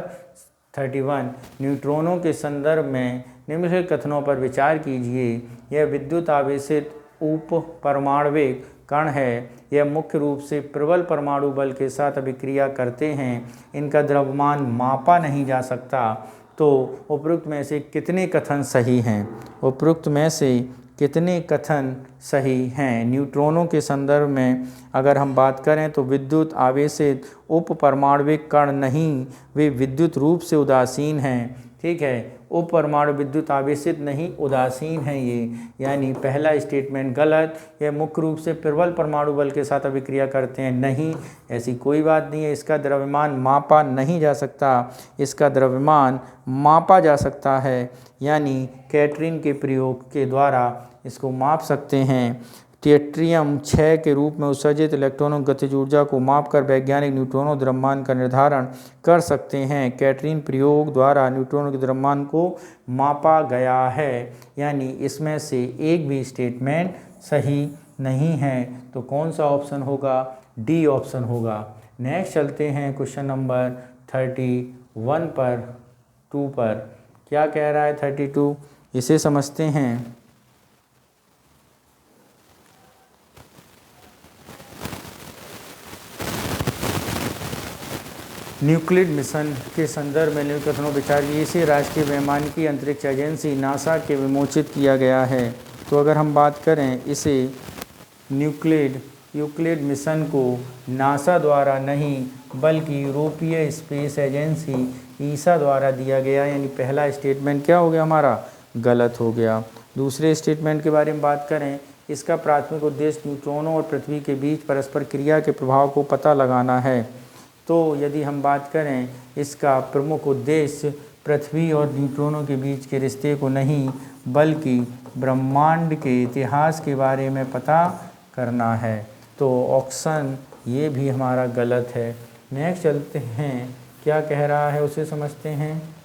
31। न्यूट्रॉनों के संदर्भ में निम्नलिखित कथनों पर विचार कीजिए। यह विद्युत आवेशित उप परमाणविक कण है। यह मुख्य रूप से प्रबल परमाणु बल के साथ अभिक्रिया करते हैं। इनका द्रव्यमान मापा नहीं जा सकता। तो उपरोक्त में से कितने कथन सही हैं? उपरोक्त में से कितने कथन सही हैं? न्यूट्रॉनों के संदर्भ में अगर हम बात करें तो विद्युत आवेशित उप परमाणविक कण नहीं, वे विद्युत रूप से उदासीन हैं। ठीक है, उप परमाणु विद्युत आवेशित नहीं, उदासीन हैं ये, यानी पहला स्टेटमेंट गलत। यह मुख्य रूप से प्रबल परमाणु बल के साथ अभिक्रिया करते हैं, नहीं, ऐसी कोई बात नहीं है। इसका द्रव्यमान मापा नहीं जा सकता, इसका द्रव्यमान मापा जा सकता है, यानी कैटरिन के प्रयोग के द्वारा इसको माप सकते हैं। ट्रिटियम 6 के रूप में उत्सर्जित इलेक्ट्रॉनों की गतिज ऊर्जा को मापकर वैज्ञानिक न्यूट्रॉनों द्रव्यमान का निर्धारण कर सकते हैं। कैटरिन प्रयोग द्वारा न्यूट्रॉनों के द्रव्यमान को मापा गया है, यानी इसमें से एक भी स्टेटमेंट सही नहीं है। तो कौन सा ऑप्शन होगा? डी ऑप्शन होगा। नेक्स्ट चलते हैं क्वेश्चन नंबर 31 पर 2 पर। क्या कह रहा है 32, इसे समझते हैं। न्यूक्लिड मिशन के संदर्भ में निम्न कथनों विचार की। इसे राष्ट्रीय वैमानिकी अंतरिक्ष एजेंसी नासा के विमोचित किया गया है। तो अगर हम बात करें इसे यूक्लिड मिशन को नासा द्वारा नहीं बल्कि यूरोपीय स्पेस एजेंसी ईसा द्वारा दिया गया, यानी पहला स्टेटमेंट क्या हो गया हमारा? गलत हो गया। दूसरे स्टेटमेंट के बारे में बात करें, इसका प्राथमिक उद्देश्य न्यूट्रॉनों और पृथ्वी के बीच परस्पर क्रिया के प्रभाव को पता लगाना है। तो यदि हम बात करें, इसका प्रमुख उद्देश्य पृथ्वी और न्यूट्रॉनों के बीच के रिश्ते को नहीं बल्कि ब्रह्मांड के इतिहास के बारे में पता करना है। तो ऑप्शन ये भी हमारा गलत है। नेक्स्ट चलते हैं, क्या कह रहा है उसे समझते हैं।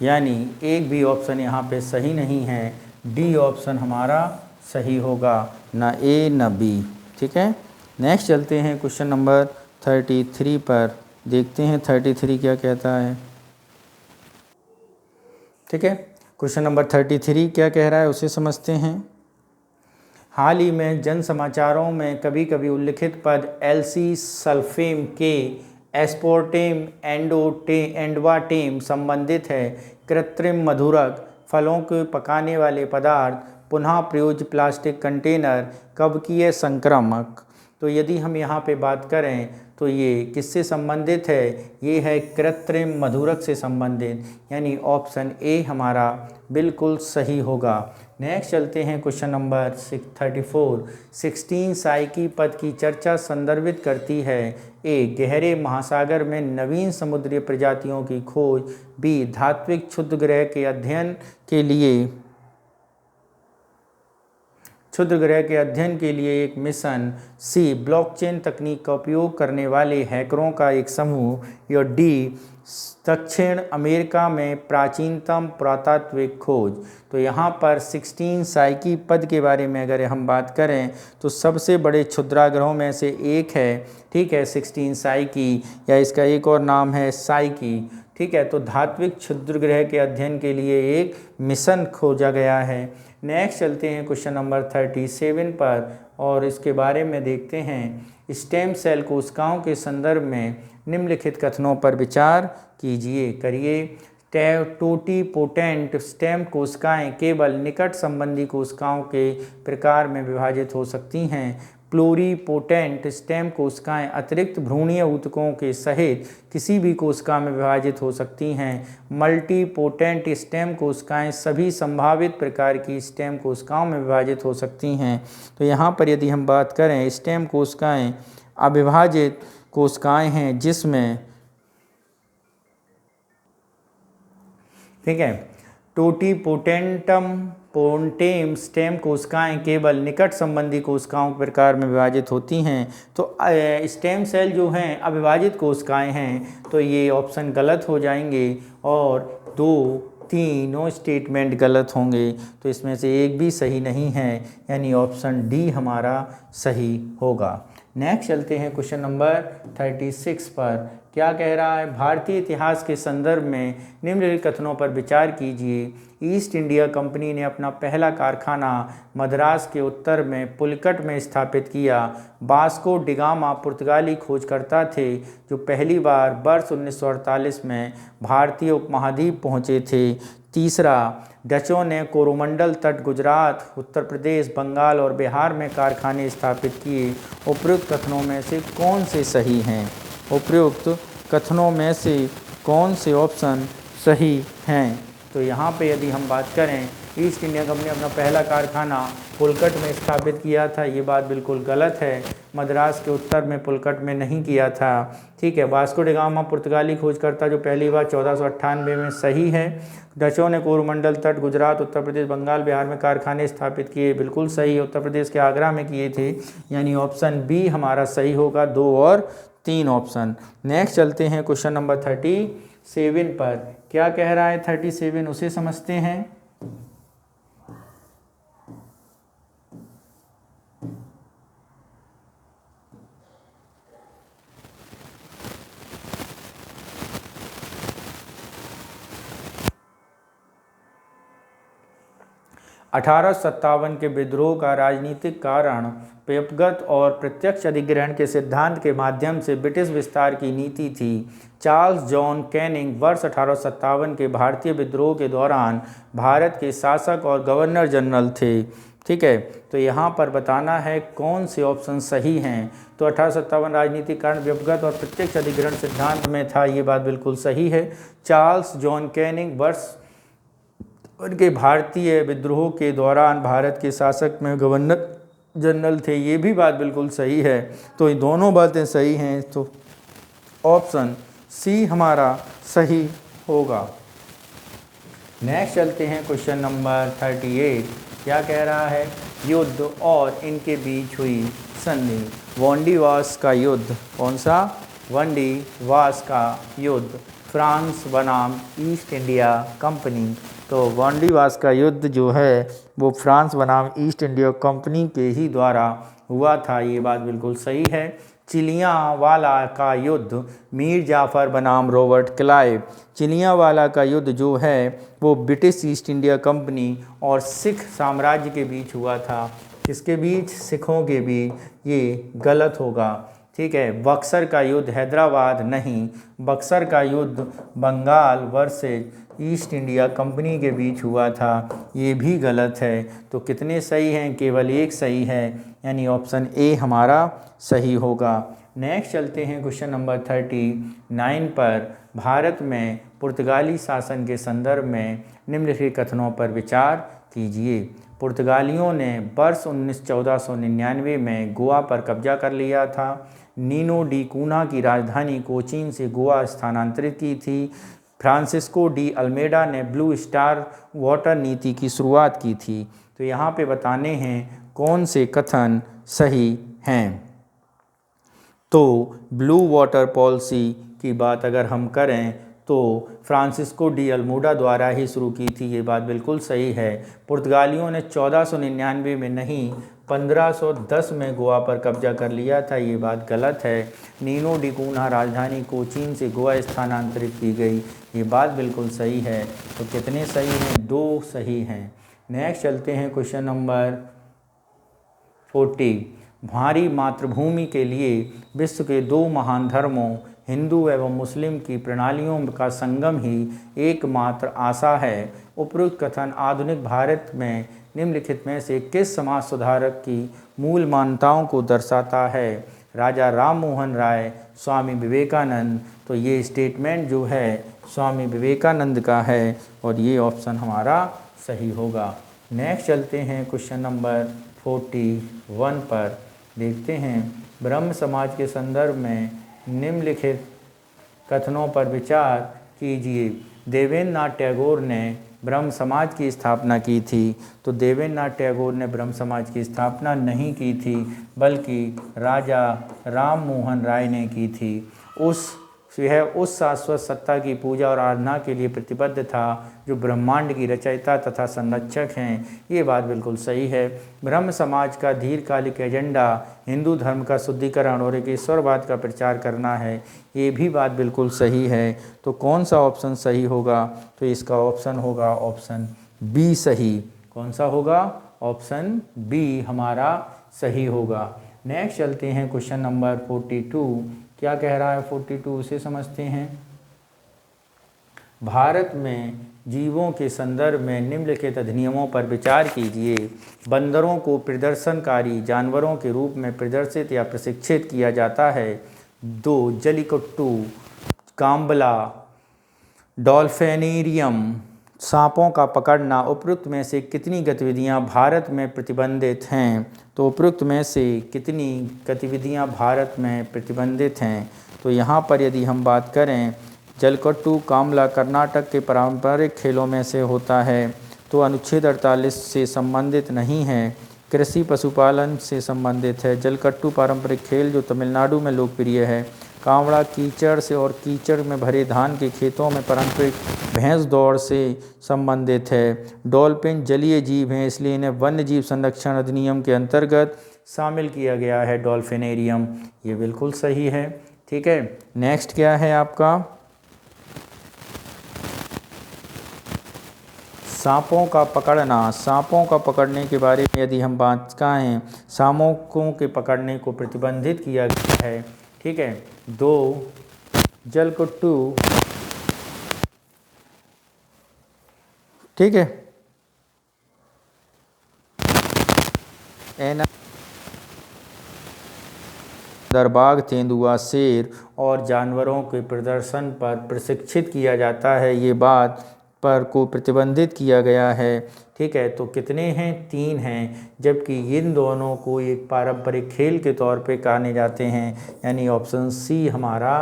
यानी एक भी ऑप्शन यहाँ पे सही नहीं है, डी ऑप्शन हमारा सही होगा, ना ए ना बी। ठीक है, नेक्स्ट चलते हैं क्वेश्चन नंबर 33 पर, देखते हैं 33 क्या कहता है। ठीक है, क्वेश्चन नंबर 33 क्या कह रहा है उसे समझते हैं। हाल ही में जन समाचारों में कभी कभी उल्लिखित पद एल्सी सल्फेम के एस्पोर्टेम एंडवाटेम संबंधित है। कृत्रिम मधुरक, फलों के पकाने वाले पदार्थ, पुनः प्रयोज्य प्लास्टिक कंटेनर, कवकीय संक्रामक। तो यदि हम यहाँ पे बात करें तो ये किससे संबंधित है, ये है कृत्रिम मधुरक से संबंधित, यानी ऑप्शन ए हमारा बिल्कुल सही होगा। नेक्स्ट चलते हैं क्वेश्चन नंबर 34। 16 साइकी पद की चर्चा संदर्भित करती है। ए, गहरे महासागर में नवीन समुद्री प्रजातियों की खोज। बी, धात्विक क्षुद्रग्रह के अध्ययन के लिए एक मिशन। सी, ब्लॉकचेन तकनीक का उपयोग करने वाले हैकरों का एक समूह। या डी, दक्षिण अमेरिका में प्राचीनतम पुरातात्विक खोज। तो यहाँ पर 16 साइकी पद के बारे में अगर हम बात करें तो सबसे बड़े क्षुद्राग्रहों में से एक है। ठीक है, 16 साइकी, या इसका एक और नाम है साइकी। ठीक है, तो धात्विक क्षुद्रग्रह के अध्ययन के लिए एक मिशन खोजा गया है। नेक्स्ट चलते हैं क्वेश्चन नंबर 37 पर और इसके बारे में देखते हैं। स्टेम सेल कोशिकाओं के संदर्भ में निम्नलिखित कथनों पर विचार करिए। टोटीपोटेंट स्टेम कोशिकाएं केवल निकट संबंधी कोशिकाओं के प्रकार में विभाजित हो सकती हैं। प्लूरीपोटेंट स्टेम कोशिकाएं अतिरिक्त भ्रूणीय ऊतकों के सहित किसी भी कोशिका में विभाजित हो सकती हैं। मल्टीपोटेंट स्टेम कोशिकाएं सभी संभावित प्रकार की स्टेम कोशिकाओं में विभाजित हो सकती हैं। तो यहाँ पर यदि हम बात करें, स्टेम कोशिकाएं अविभाजित कोशिकाएं हैं जिसमें, ठीक है, टोटीपोटेंटम स्टेम कोशिकाएं केवल निकट संबंधी कोशिकाओं के प्रकार में विभाजित होती हैं। तो स्टेम सेल जो हैं अविभाजित कोशिकाएं हैं, तो ये ऑप्शन गलत हो जाएंगे और तीनों स्टेटमेंट गलत होंगे। तो इसमें से एक भी सही नहीं है, यानी ऑप्शन डी हमारा सही होगा। नेक्स्ट चलते हैं क्वेश्चन नंबर 36 पर। क्या कह रहा है, भारतीय इतिहास के संदर्भ में निम्नलिखित कथनों पर विचार कीजिए। ईस्ट इंडिया कंपनी ने अपना पहला कारखाना मद्रास के उत्तर में पुलिकट में स्थापित किया। वास्को डिगामा पुर्तगाली खोजकर्ता थे जो पहली बार वर्ष 1948 में भारतीय उपमहाद्वीप पहुँचे थे। तीसरा, डचों ने कोरोमंडल तट, गुजरात, उत्तर प्रदेश, बंगाल और बिहार में कारखाने स्थापित किए। उपयुक्त कथनों में से कौन से सही हैं? उपयुक्त कथनों में से कौन से ऑप्शन सही हैं? तो यहाँ पे यदि हम बात करें, ईस्ट इंडिया कंपनी ने अपना पहला कारखाना पुलकट में स्थापित किया था, ये बात बिल्कुल गलत है। मद्रास के उत्तर में पुलकट में नहीं किया था। ठीक है, वास्को डिगामा पुर्तगाली खोजकर्ता जो पहली बार 1498 में, सही है। डचों ने कोरोमंडल तट, गुजरात, उत्तर प्रदेश, बंगाल, बिहार में कारखाने स्थापित किए, बिल्कुल सही है। उत्तर प्रदेश के आगरा में किए थे, यानी ऑप्शन बी हमारा सही होगा। 2 और 3 ऑप्शन। नेक्स्ट चलते हैं क्वेश्चन नंबर 37 पर। क्या कह रहा है 37, उसे समझते हैं। 1857 के विद्रोह का राजनीतिक कारण व्यक्तिगत और प्रत्यक्ष अधिग्रहण के सिद्धांत के माध्यम से ब्रिटिश विस्तार की नीति थी। चार्ल्स जॉन कैनिंग वर्ष 1857 के भारतीय विद्रोह के दौरान भारत के शासक और गवर्नर जनरल थे। ठीक है, तो यहाँ पर बताना है कौन से ऑप्शन सही हैं। तो 1857 राजनीतिक कारण व्यक्तिगत और प्रत्यक्ष अधिग्रहण सिद्धांत में था, ये बात बिल्कुल सही है। चार्ल्स जॉन कैनिंग वर्ष उनके भारतीय विद्रोह के दौरान भारत के शासक में गवर्नर जनरल थे, ये भी बात बिल्कुल सही है। तो ये दोनों बातें सही हैं, तो ऑप्शन सी हमारा सही होगा। नेक्स्ट चलते हैं क्वेश्चन नंबर 38। क्या कह रहा है? युद्ध और इनके बीच हुई संधि। वांडीवास का युद्ध, कौन सा? वांडीवास का युद्ध फ्रांस बनाम ईस्ट इंडिया कंपनी। तो वांडीवास का युद्ध जो है वो फ्रांस बनाम ईस्ट इंडिया कंपनी के ही द्वारा हुआ था, ये बात बिल्कुल सही है। चिलियांवाला का युद्ध मीर जाफ़र बनाम रॉबर्ट क्लाइव। चिलियांवाला का युद्ध जो है वो ब्रिटिश ईस्ट इंडिया कंपनी और सिख साम्राज्य के बीच हुआ था। किसके बीच? सिखों के बीच। ये गलत होगा। ठीक है, बक्सर का युद्ध हैदराबाद नहीं, बक्सर का युद्ध Bengal versus East India Company के बीच हुआ था, ये भी गलत है। तो कितने सही हैं? केवल एक सही है, यानी ऑप्शन ए हमारा सही होगा। नेक्स्ट चलते हैं क्वेश्चन नंबर 39 पर। भारत में पुर्तगाली शासन के संदर्भ में निम्नलिखित कथनों पर विचार कीजिए। पुर्तगालियों ने वर्ष 1499 में गोवा पर कब्जा कर लिया था। नीनो डी कूना की राजधानी कोचीन से गोवा स्थानांतरित की थी। फ्रांसिस्को डी अल्मेडा ने ब्लू स्टार वाटर नीति की शुरुआत की थी। तो यहाँ पे बताने हैं कौन से कथन सही हैं। तो ब्लू वाटर पॉलिसी की बात अगर हम करें तो फ्रांसिस्को डी अल्मेडा द्वारा ही शुरू की थी, ये बात बिल्कुल सही है। पुर्तगालियों ने 1499 में नहीं 1510 में गोवा पर कब्जा कर लिया था, ये बात गलत है। नीनो डी कूना राजधानी कोचीन से गोवा स्थानांतरित की गई, ये बात बिल्कुल सही है। तो कितने सही हैं? 2 सही हैं। नेक्स्ट चलते हैं क्वेश्चन नंबर 40। हमारी मातृभूमि के लिए विश्व के 2 महान धर्मों हिंदू एवं मुस्लिम की प्रणालियों का संगम ही एकमात्र आशा है। उपरोक्त कथन आधुनिक भारत में निम्नलिखित में से किस समाज सुधारक की मूल मान्यताओं को दर्शाता है? राजा राम मोहन राय, स्वामी विवेकानंद। तो ये स्टेटमेंट जो है स्वामी विवेकानंद का है और ये ऑप्शन हमारा सही होगा। नेक्स्ट चलते हैं क्वेश्चन नंबर 41 पर। देखते हैं ब्रह्म समाज के संदर्भ में निम्नलिखित कथनों पर विचार कीजिए। देवेंद्रनाथ टैगोर ने ब्रह्म समाज की स्थापना की थी। तो देवेंद्रनाथ टैगोर ने ब्रह्म समाज की स्थापना नहीं की थी, बल्कि राजा राम मोहन राय ने की थी। वह उस शाश्वत सत्ता की पूजा और आराधना के लिए प्रतिबद्ध था जो ब्रह्मांड की रचयिता तथा संरक्षक हैं, ये बात बिल्कुल सही है। ब्रह्म समाज का दीर्घकालिक एजेंडा हिंदू धर्म का शुद्धिकरण और एक ईश्वरवाद का प्रचार करना है, ये भी बात बिल्कुल सही है। तो कौन सा ऑप्शन सही होगा? तो इसका ऑप्शन होगा ऑप्शन बी सही। कौन सा होगा? ऑप्शन बी हमारा सही होगा। नेक्स्ट चलते हैं क्वेश्चन नंबर 42। क्या कह रहा है 42 उसे समझते हैं। भारत में जीवों के संदर्भ में निम्नलिखित अधिनियमों पर विचार कीजिए। बंदरों को प्रदर्शनकारी जानवरों के रूप में प्रदर्शित या प्रशिक्षित किया जाता है। 2 जलीकट्टू, काम्बला, डॉल्फिनेरियम, सांपों का पकड़ना। उपरोक्त में से कितनी गतिविधियां भारत में प्रतिबंधित हैं? तो उपरोक्त में से कितनी गतिविधियां भारत में प्रतिबंधित हैं? तो यहाँ पर यदि हम बात करें, जलकट्टू काम्बला कर्नाटक के पारंपरिक खेलों में से होता है, तो अनुच्छेद 48 से संबंधित नहीं है। कृषि पशुपालन से संबंधित है। जलकट्टू पारंपरिक खेल जो तमिलनाडु में लोकप्रिय है। कांवड़ा कीचड़ से और कीचड़ में भरे धान के खेतों में पारंपरिक भैंस दौड़ से संबंधित है। डॉल्फिन जलीय जीव हैं, इसलिए इन्हें वन्य जीव संरक्षण अधिनियम के अंतर्गत शामिल किया गया है। डॉल्फिनेरियम, ये बिल्कुल सही है। ठीक है, नेक्स्ट क्या है आपका सांपों का पकड़ना, सांपों का पकड़ने के बारे में यदि हम बात करें, सांपों के पकड़ने को प्रतिबंधित किया गया है। ठीक है, 2 जलकुट्टू, ठीक है, दरबाग, तेंदुआ, शेर और जानवरों के प्रदर्शन पर प्रशिक्षित किया जाता है, ये बात पर को प्रतिबंधित किया गया है। ठीक है, तो कितने हैं? 3 हैं, जबकि इन दोनों को एक पारंपरिक खेल के तौर पे जाने जाते हैं, यानी ऑप्शन सी हमारा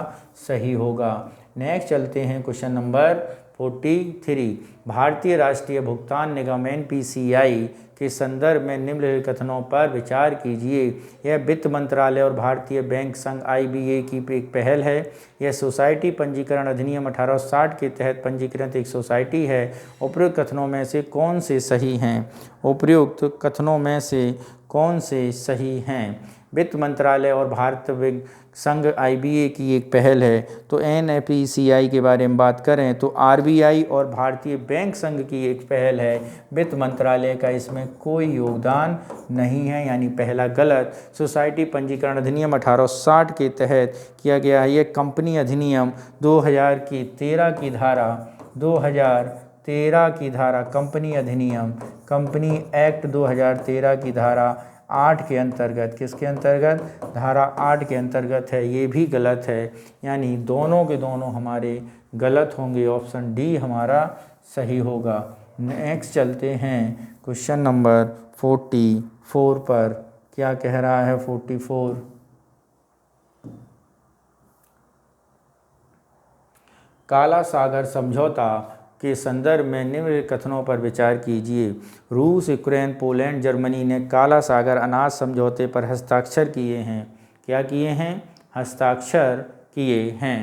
सही होगा। नेक्स्ट चलते हैं क्वेश्चन नंबर 43। भारतीय राष्ट्रीय भुगतान निगम NPCI के संदर्भ में निम्नलिखित कथनों पर विचार कीजिए। यह वित्त मंत्रालय और भारतीय बैंक संघ IBA की एक पहल है। यह सोसाइटी पंजीकरण अधिनियम 1860 के तहत पंजीकृत एक सोसाइटी है। उपर्युक्त कथनों में से कौन से सही हैं? उपर्युक्त कथनों में से कौन से सही हैं? वित्त मंत्रालय और भारत बैंक संघ IBA की एक पहल है। तो NPCI के बारे में बात करें तो RBI और भारतीय बैंक संघ की एक पहल है। वित्त मंत्रालय का इसमें कोई योगदान नहीं है, यानी पहला गलत। सोसाइटी पंजीकरण अधिनियम 1860 के तहत किया गया है। यह कंपनी अधिनियम 2013 की धारा 2013 की धारा कंपनी अधिनियम, कंपनी एक्ट 2013 की धारा 8 के अंतर्गत, किसके अंतर्गत? धारा 8 के अंतर्गत है। ये भी गलत है, यानी दोनों के दोनों हमारे गलत होंगे। ऑप्शन डी हमारा सही होगा। नेक्स्ट चलते हैं क्वेश्चन नंबर 44 पर। क्या कह रहा है 44? काला सागर समझौता के संदर्भ में निम्नलिखित कथनों पर विचार कीजिए। रूस, यूक्रेन, पोलैंड, जर्मनी ने काला सागर अनाज समझौते पर हस्ताक्षर किए हैं। क्या किए हैं? हस्ताक्षर किए हैं।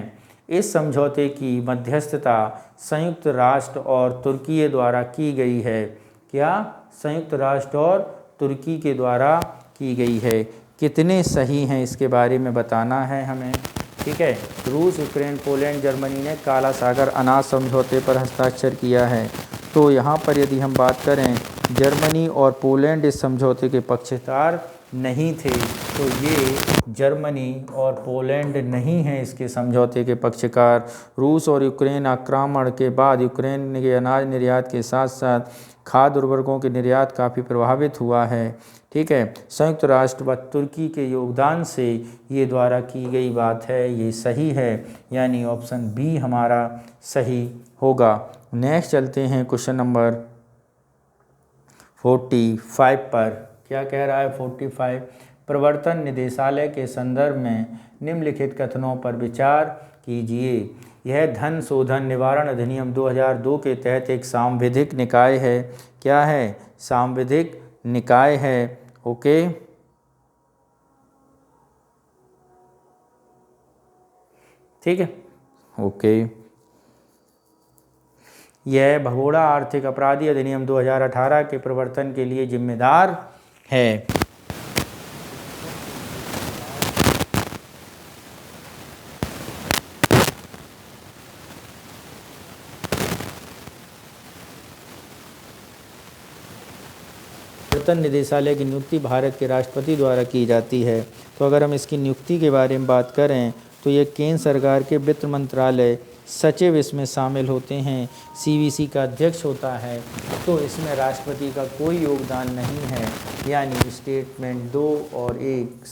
इस समझौते की मध्यस्थता संयुक्त राष्ट्र और तुर्की द्वारा की गई है। क्या? संयुक्त राष्ट्र और तुर्की के द्वारा की गई है। कितने सही हैं इसके बारे में बताना है हमें। ठीक है, रूस, यूक्रेन, पोलैंड, जर्मनी ने काला सागर अनाज समझौते पर हस्ताक्षर किया है। तो यहाँ पर यदि हम बात करें, जर्मनी और पोलैंड इस समझौते के पक्षकार नहीं थे, तो ये जर्मनी और पोलैंड नहीं हैं इसके समझौते के पक्षकार। रूस और यूक्रेन आक्रमण के बाद यूक्रेन के अनाज निर्यात के साथ साथ खाद्य उर्वरकों के निर्यात काफ़ी प्रभावित हुआ है। ठीक है, संयुक्त राष्ट्र व तुर्की के योगदान से ये द्वारा की गई बात है, ये सही है, यानी ऑप्शन बी हमारा सही होगा। नेक्स्ट चलते हैं क्वेश्चन नंबर 45 पर। क्या कह रहा है 45? प्रवर्तन निदेशालय के संदर्भ में निम्नलिखित कथनों पर विचार कीजिए। यह धन शोधन निवारण अधिनियम 2002 के तहत एक सांविधिक निकाय है। क्या है? सांविधिक निकाय है। ओके, ठीक है, ओके। यह भगोड़ा आर्थिक अपराधी अधिनियम 2018 के प्रवर्तन के लिए जिम्मेदार है। प्रवर्तन निदेशालय की नियुक्ति भारत के राष्ट्रपति द्वारा की जाती है। तो अगर हम इसकी नियुक्ति के बारे में बात करें तो ये केंद्र सरकार के वित्त मंत्रालय सचिव इसमें शामिल होते हैं। CBC का अध्यक्ष होता है। तो इसमें राष्ट्रपति का कोई योगदान नहीं है, यानी स्टेटमेंट 2 और 1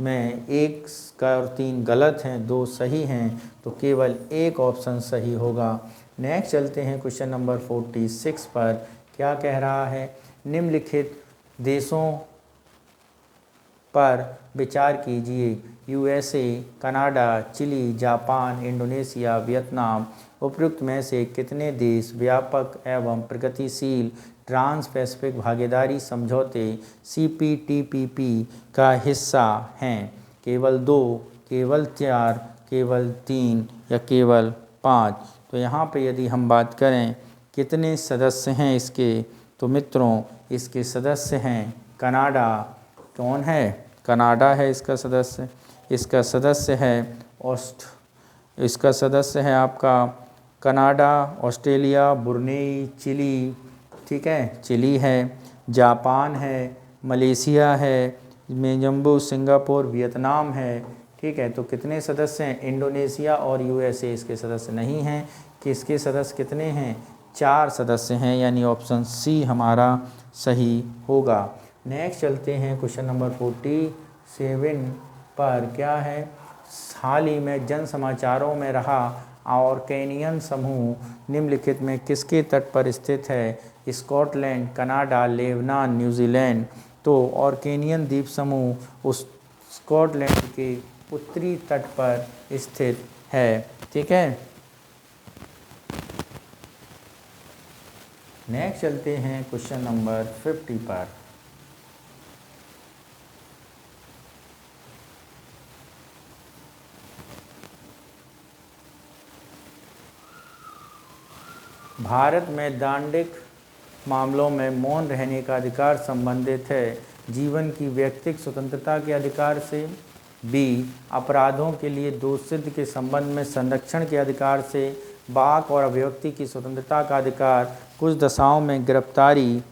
में 1 का और 3 गलत हैं, 2 सही हैं, तो केवल एक ऑप्शन सही होगा। नेक्स्ट चलते हैं क्वेश्चन नंबर 46 पर। क्या कह रहा है? निम्नलिखित देशों पर विचार कीजिए। USA, Canada, Chile, Japan, Indonesia, Vietnam. उपयुक्त में से कितने देश व्यापक एवं प्रगतिशील ट्रांस पैसिफिक भागीदारी समझौते CPTPP का हिस्सा हैं? केवल 2, केवल 4, केवल 3 या केवल 5? तो यहाँ पे यदि हम बात करें कितने सदस्य हैं इसके, तो मित्रों इसके सदस्य हैं कनाडा। कौन है? कनाडा है इसका सदस्य। इसका सदस्य है इसका सदस्य है आपका कनाडा, ऑस्ट्रेलिया, ब्रुनेई, चिली, ठीक है, चिली है, जापान है, मलेशिया है, मेजम्बो, सिंगापुर, वियतनाम है, ठीक है। तो कितने सदस्य हैं? इंडोनेशिया और यूएसए इसके सदस्य नहीं हैं। किसके सदस्य कितने हैं? 4 सदस्य हैं, यानी ऑप्शन सी हमारा सही होगा। नेक्स्ट चलते हैं क्वेश्चन नंबर 47 पर। क्या है? हाल ही में जन समाचारों में रहा ऑर्केनियन समूह निम्नलिखित में किसके तट पर स्थित है? Scotland, Canada, Lebanon, New Zealand. तो ऑर्केनियन द्वीप समूह उस स्कॉटलैंड के उत्तरी तट पर स्थित है, ठीक है। नेक्स्ट चलते हैं क्वेश्चन नंबर 50 पर। भारत में दांडिक मामलों में मौन रहने का अधिकार संबंधित है जीवन की व्यक्तिगत स्वतंत्रता के अधिकार से, बी अपराधों के लिए दोष सिद्ध के संबंध में संरक्षण के अधिकार से, वाक और अभिव्यक्ति की स्वतंत्रता का अधिकार, कुछ दशाओं में गिरफ्तारी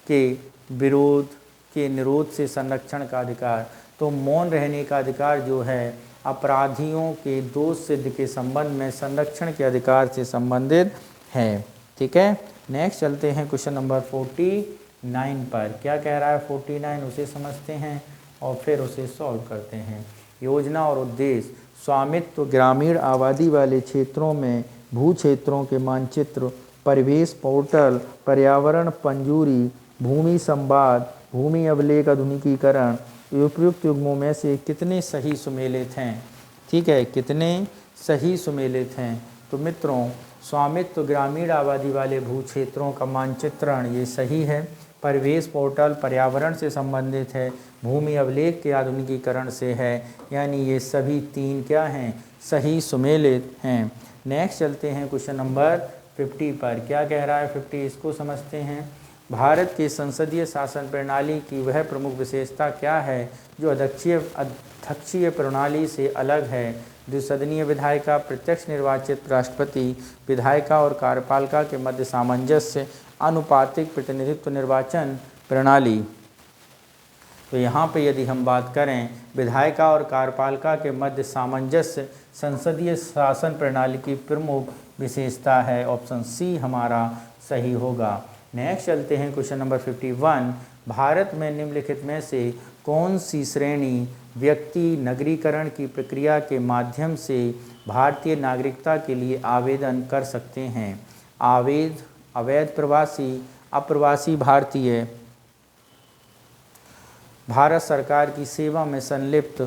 के विरोध के निरोध से संरक्षण का अधिकार। तो मौन रहने का अधिकार जो है अपराधियों के दोष सिद्ध के संबंध में संरक्षण के अधिकार से संबंधित है, ठीक है। नेक्स्ट चलते हैं क्वेश्चन नंबर 49 पर। क्या कह रहा है 49? उसे समझते हैं और फिर उसे सॉल्व करते हैं। योजना और उद्देश्य: स्वामित्व ग्रामीण आबादी वाले क्षेत्रों में भू क्षेत्रों के मानचित्र, परिवेश पोर्टल, पर्यावरण पंजूरी, भूमि संवाद, भूमि अभिलेख आधुनिकीकरण, उपयुक्त युग्मों में से कितने सही सुमेलित हैं? ठीक है, कितने सही सुमेलित हैं? तो मित्रों, स्वामित्व ग्रामीण आबादी वाले भू क्षेत्रों का मानचित्रण ये सही है, परिवेश पोर्टल पर्यावरण से संबंधित है, भूमि अभिलेख के आधुनिकीकरण से है, यानी ये सभी 3 क्या हैं? सही सुमेलित हैं। नेक्स्ट चलते हैं क्वेश्चन नंबर 50 पर। क्या कह रहा है 50? इसको समझते हैं। भारत के संसदीय शासन प्रणाली की वह प्रमुख विशेषता क्या है जो अध्यक्षीय प्रणाली से अलग है? द्विसदनीय विधायिका, प्रत्यक्ष निर्वाचित राष्ट्रपति, विधायिका और कार्यपालिका के मध्य सामंजस्य, अनुपातिक प्रतिनिधित्व निर्वाचन प्रणाली। तो यहाँ पे यदि हम बात करें विधायिका और कार्यपालिका के मध्य सामंजस्य संसदीय शासन प्रणाली की प्रमुख विशेषता है, ऑप्शन सी हमारा सही होगा। नेक्स्ट चलते हैं क्वेश्चन नंबर 51। भारत में निम्नलिखित में से कौन सी श्रेणी व्यक्ति नगरीकरण की प्रक्रिया के माध्यम से भारतीय नागरिकता के लिए आवेदन कर सकते हैं? अवैध प्रवासी, अप्रवासी भारतीय, भारत सरकार की सेवा में संलिप्त,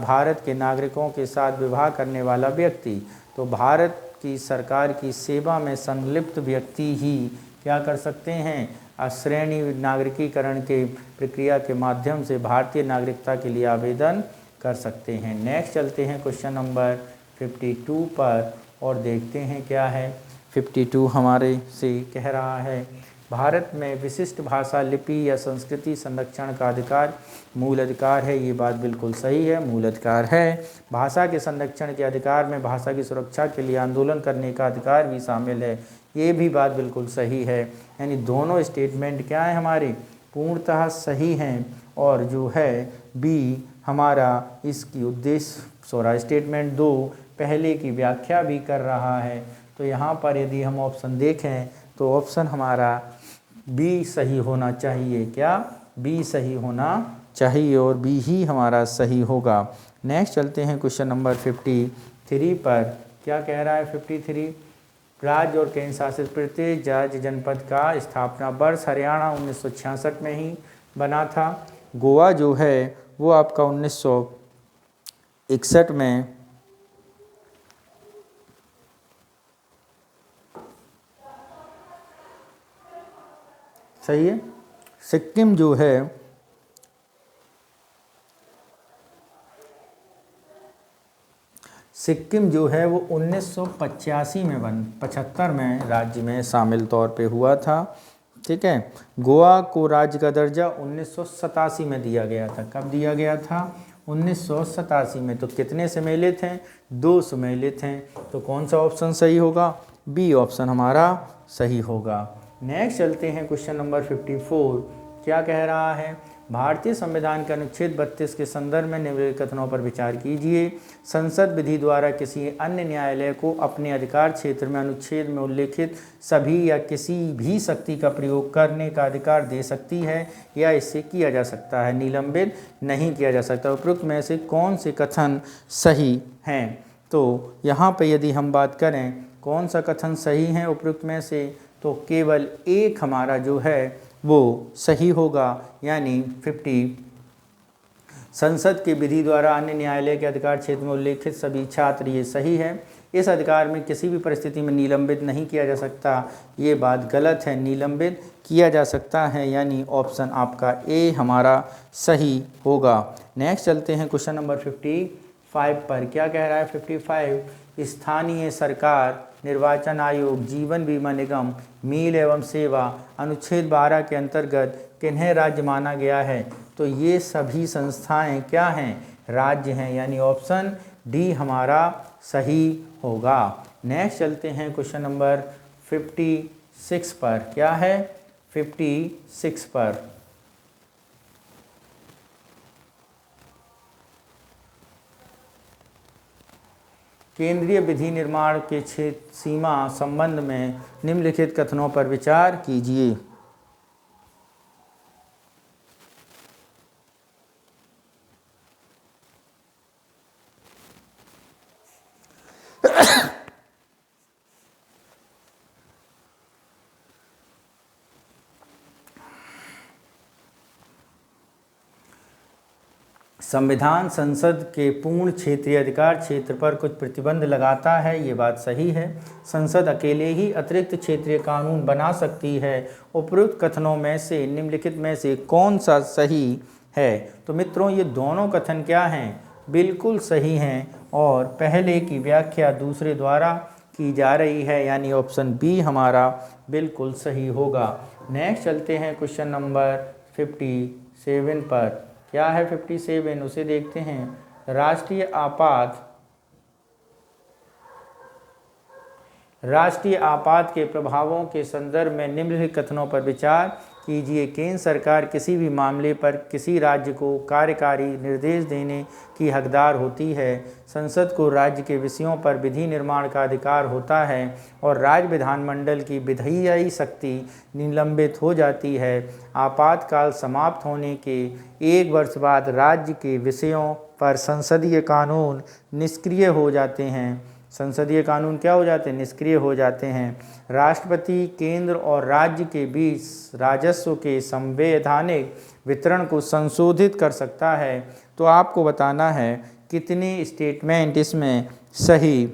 भारत के नागरिकों के साथ विवाह करने वाला व्यक्ति। तो भारत की सरकार की सेवा में संलिप्त व्यक्ति ही क्या कर सकते हैं? श्रेणी नागरिकीकरण के प्रक्रिया के माध्यम से भारतीय नागरिकता के लिए आवेदन कर सकते हैं। नेक्स्ट चलते हैं क्वेश्चन नंबर 52 पर और देखते हैं क्या है। 52 हमारे से कह रहा है भारत में विशिष्ट भाषा, लिपि या संस्कृति संरक्षण का अधिकार मूल अधिकार है। ये बात बिल्कुल सही है, मूल अधिकार है। भाषा के संरक्षण के अधिकार में भाषा की सुरक्षा के लिए आंदोलन करने का अधिकार भी शामिल है। ये भी बात बिल्कुल सही है, यानी दोनों स्टेटमेंट क्या है हमारे पूर्णतः सही हैं। और जो है बी हमारा इसकी उद्देश्य स्टेटमेंट 2 पहले की व्याख्या भी कर रहा है। तो यहाँ पर यदि हम ऑप्शन देखें तो ऑप्शन हमारा बी सही होना चाहिए। क्या? बी सही होना चाहिए और बी ही हमारा सही होगा। नेक्स्ट चलते हैं क्वेश्चन नंबर 53 पर। क्या कह रहा है 53? राज्य और केंद्र शासित प्रदेश राज्य जनपद का स्थापना वर्ष हरियाणा 1966 में ही बना था। गोवा जो है वो आपका 1961 में सही है। सिक्किम जो है वो 1985 में 75 में राज्य में शामिल तौर पे हुआ था। ठीक है। गोवा को राज्य का दर्जा 1987 में दिया गया था। कब दिया गया था? 1987 में। तो कितने सम्मिलित हैं? 2 सम्मिलित हैं। तो कौन सा ऑप्शन सही होगा? बी ऑप्शन हमारा सही होगा। नेक्स्ट चलते हैं क्वेश्चन नंबर 54। क्या कह रहा है? भारतीय संविधान के अनुच्छेद 32 के संदर्भ में निम्नलिखित कथनों पर विचार कीजिए। संसद विधि द्वारा किसी अन्य न्यायालय को अपने अधिकार क्षेत्र में अनुच्छेद में उल्लेखित सभी या किसी भी शक्ति का प्रयोग करने का अधिकार दे सकती है या इससे किया जा सकता है, निलंबित नहीं किया जा सकता। उपरोक्त में से कौन से कथन सही हैं? तो यहाँ पर यदि हम बात करें कौन सा कथन सही है उपरोक्त में से, तो केवल एक हमारा जो है वो सही होगा, यानी 50। संसद के विधि द्वारा अन्य न्यायालय के अधिकार क्षेत्र में उल्लेखित सभी छात्र, ये सही है। इस अधिकार में किसी भी परिस्थिति में निलंबित नहीं किया जा सकता, ये बात गलत है, निलंबित किया जा सकता है, यानी ऑप्शन आपका ए हमारा सही होगा। नेक्स्ट चलते हैं क्वेश्चन नंबर 55 पर। क्या कह रहा है 55? स्थानीय सरकार, निर्वाचन आयोग, जीवन बीमा निगम, मील एवं सेवा अनुच्छेद 12 के अंतर्गत किन्हें राज्य माना गया है? तो ये सभी संस्थाएं क्या हैं? राज्य हैं, यानी ऑप्शन डी हमारा सही होगा। नेक्स्ट चलते हैं क्वेश्चन नंबर 56 पर। क्या है 56 पर? केंद्रीय विधि निर्माण के क्षेत्र सीमा संबंध में निम्नलिखित कथनों पर विचार कीजिए। संविधान संसद के पूर्ण क्षेत्रीय अधिकार क्षेत्र पर कुछ प्रतिबंध लगाता है, ये बात सही है। संसद अकेले ही अतिरिक्त क्षेत्रीय कानून बना सकती है। उपरोक्त कथनों में से निम्नलिखित में से कौन सा सही है? तो मित्रों ये दोनों कथन क्या हैं? बिल्कुल सही हैं, और पहले की व्याख्या दूसरे द्वारा की जा रही है, यानी ऑप्शन बी हमारा बिल्कुल सही होगा। नेक्स्ट चलते हैं क्वेश्चन नंबर 57 पर। क्या है 57? उसे देखते हैं। राष्ट्रीय आपात के प्रभावों के संदर्भ में निम्नलिखित कथनों पर विचार कीजिए। केंद्र सरकार किसी भी मामले पर किसी राज्य को कार्यकारी निर्देश देने की हकदार होती है। संसद को राज्य के विषयों पर विधि निर्माण का अधिकार होता है, और राज्य विधानमंडल की विधायी शक्ति निलंबित हो जाती है। आपातकाल समाप्त होने के 1 वर्ष बाद राज्य के विषयों पर संसदीय कानून निष्क्रिय हो जाते हैं। संसदीय कानून क्या हो जाते हैं? निष्क्रिय हो जाते हैं। राष्ट्रपति केंद्र और राज्य के बीच राजस्व के संवैधानिक वितरण को संशोधित कर सकता है। तो आपको बताना है कितने स्टेटमेंट इसमें सही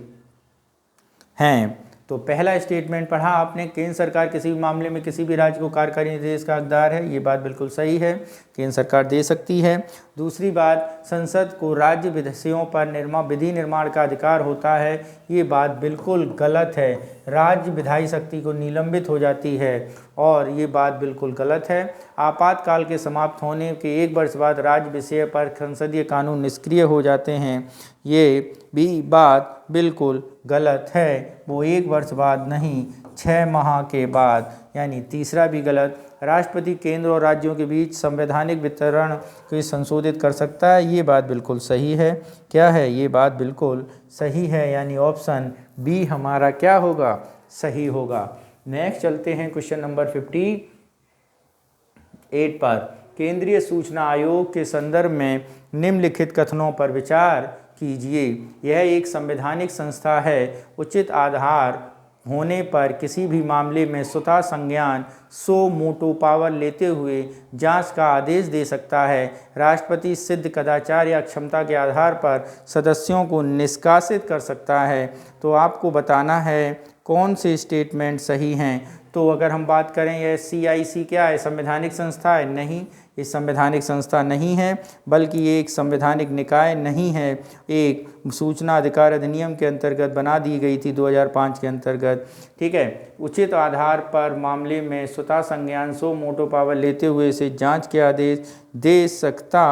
हैं। तो पहला स्टेटमेंट पढ़ा आपने, केंद्र सरकार किसी भी मामले में किसी भी राज्य को कार्यकारी निर्देश का हकदार है, ये बात बिल्कुल सही है, केंद्र सरकार दे सकती है। दूसरी बात, संसद को राज्य विषयों पर विधि निर्माण का अधिकार होता है, ये बात बिल्कुल गलत है, राज्य विधायी शक्ति को निलंबित हो जाती है, और ये बात बिल्कुल गलत है। आपातकाल के समाप्त होने के 1 वर्ष बाद राज्य विषय पर संसदीय कानून निष्क्रिय हो जाते हैं, ये भी बात बिल्कुल गलत है। वो 1 वर्ष बाद नहीं, 6 माह के बाद, यानी तीसरा भी गलत। राष्ट्रपति केंद्र और राज्यों के बीच संवैधानिक वितरण को संशोधित कर सकता है, ये बात बिल्कुल सही है। क्या है? ये बात बिल्कुल सही है, यानी ऑप्शन बी हमारा क्या होगा? सही होगा। नेक्स्ट चलते हैं क्वेश्चन नंबर 58 पर। केंद्रीय सूचना आयोग के संदर्भ में निम्नलिखित कथनों पर विचार कीजिए। यह एक संवैधानिक संस्था है। उचित आधार होने पर किसी भी मामले में स्वतः संज्ञान सो मोटो पावर लेते हुए जांच का आदेश दे सकता है। राष्ट्रपति सिद्ध कदाचार या क्षमता के आधार पर सदस्यों को निष्कासित कर सकता है। तो आपको बताना है कौन से स्टेटमेंट सही हैं। तो अगर हम बात करें, यह CIC क्या है? संवैधानिक संस्था है? नहीं, ये संवैधानिक संस्था नहीं है, बल्कि ये एक संवैधानिक निकाय नहीं है, एक सूचना अधिकार अधिनियम के अंतर्गत बना दी गई थी 2005 के अंतर्गत। ठीक है, उचित आधार पर मामले में स्वतः संज्ञान सो मोटो पावर लेते हुए इसे जांच के आदेश दे सकता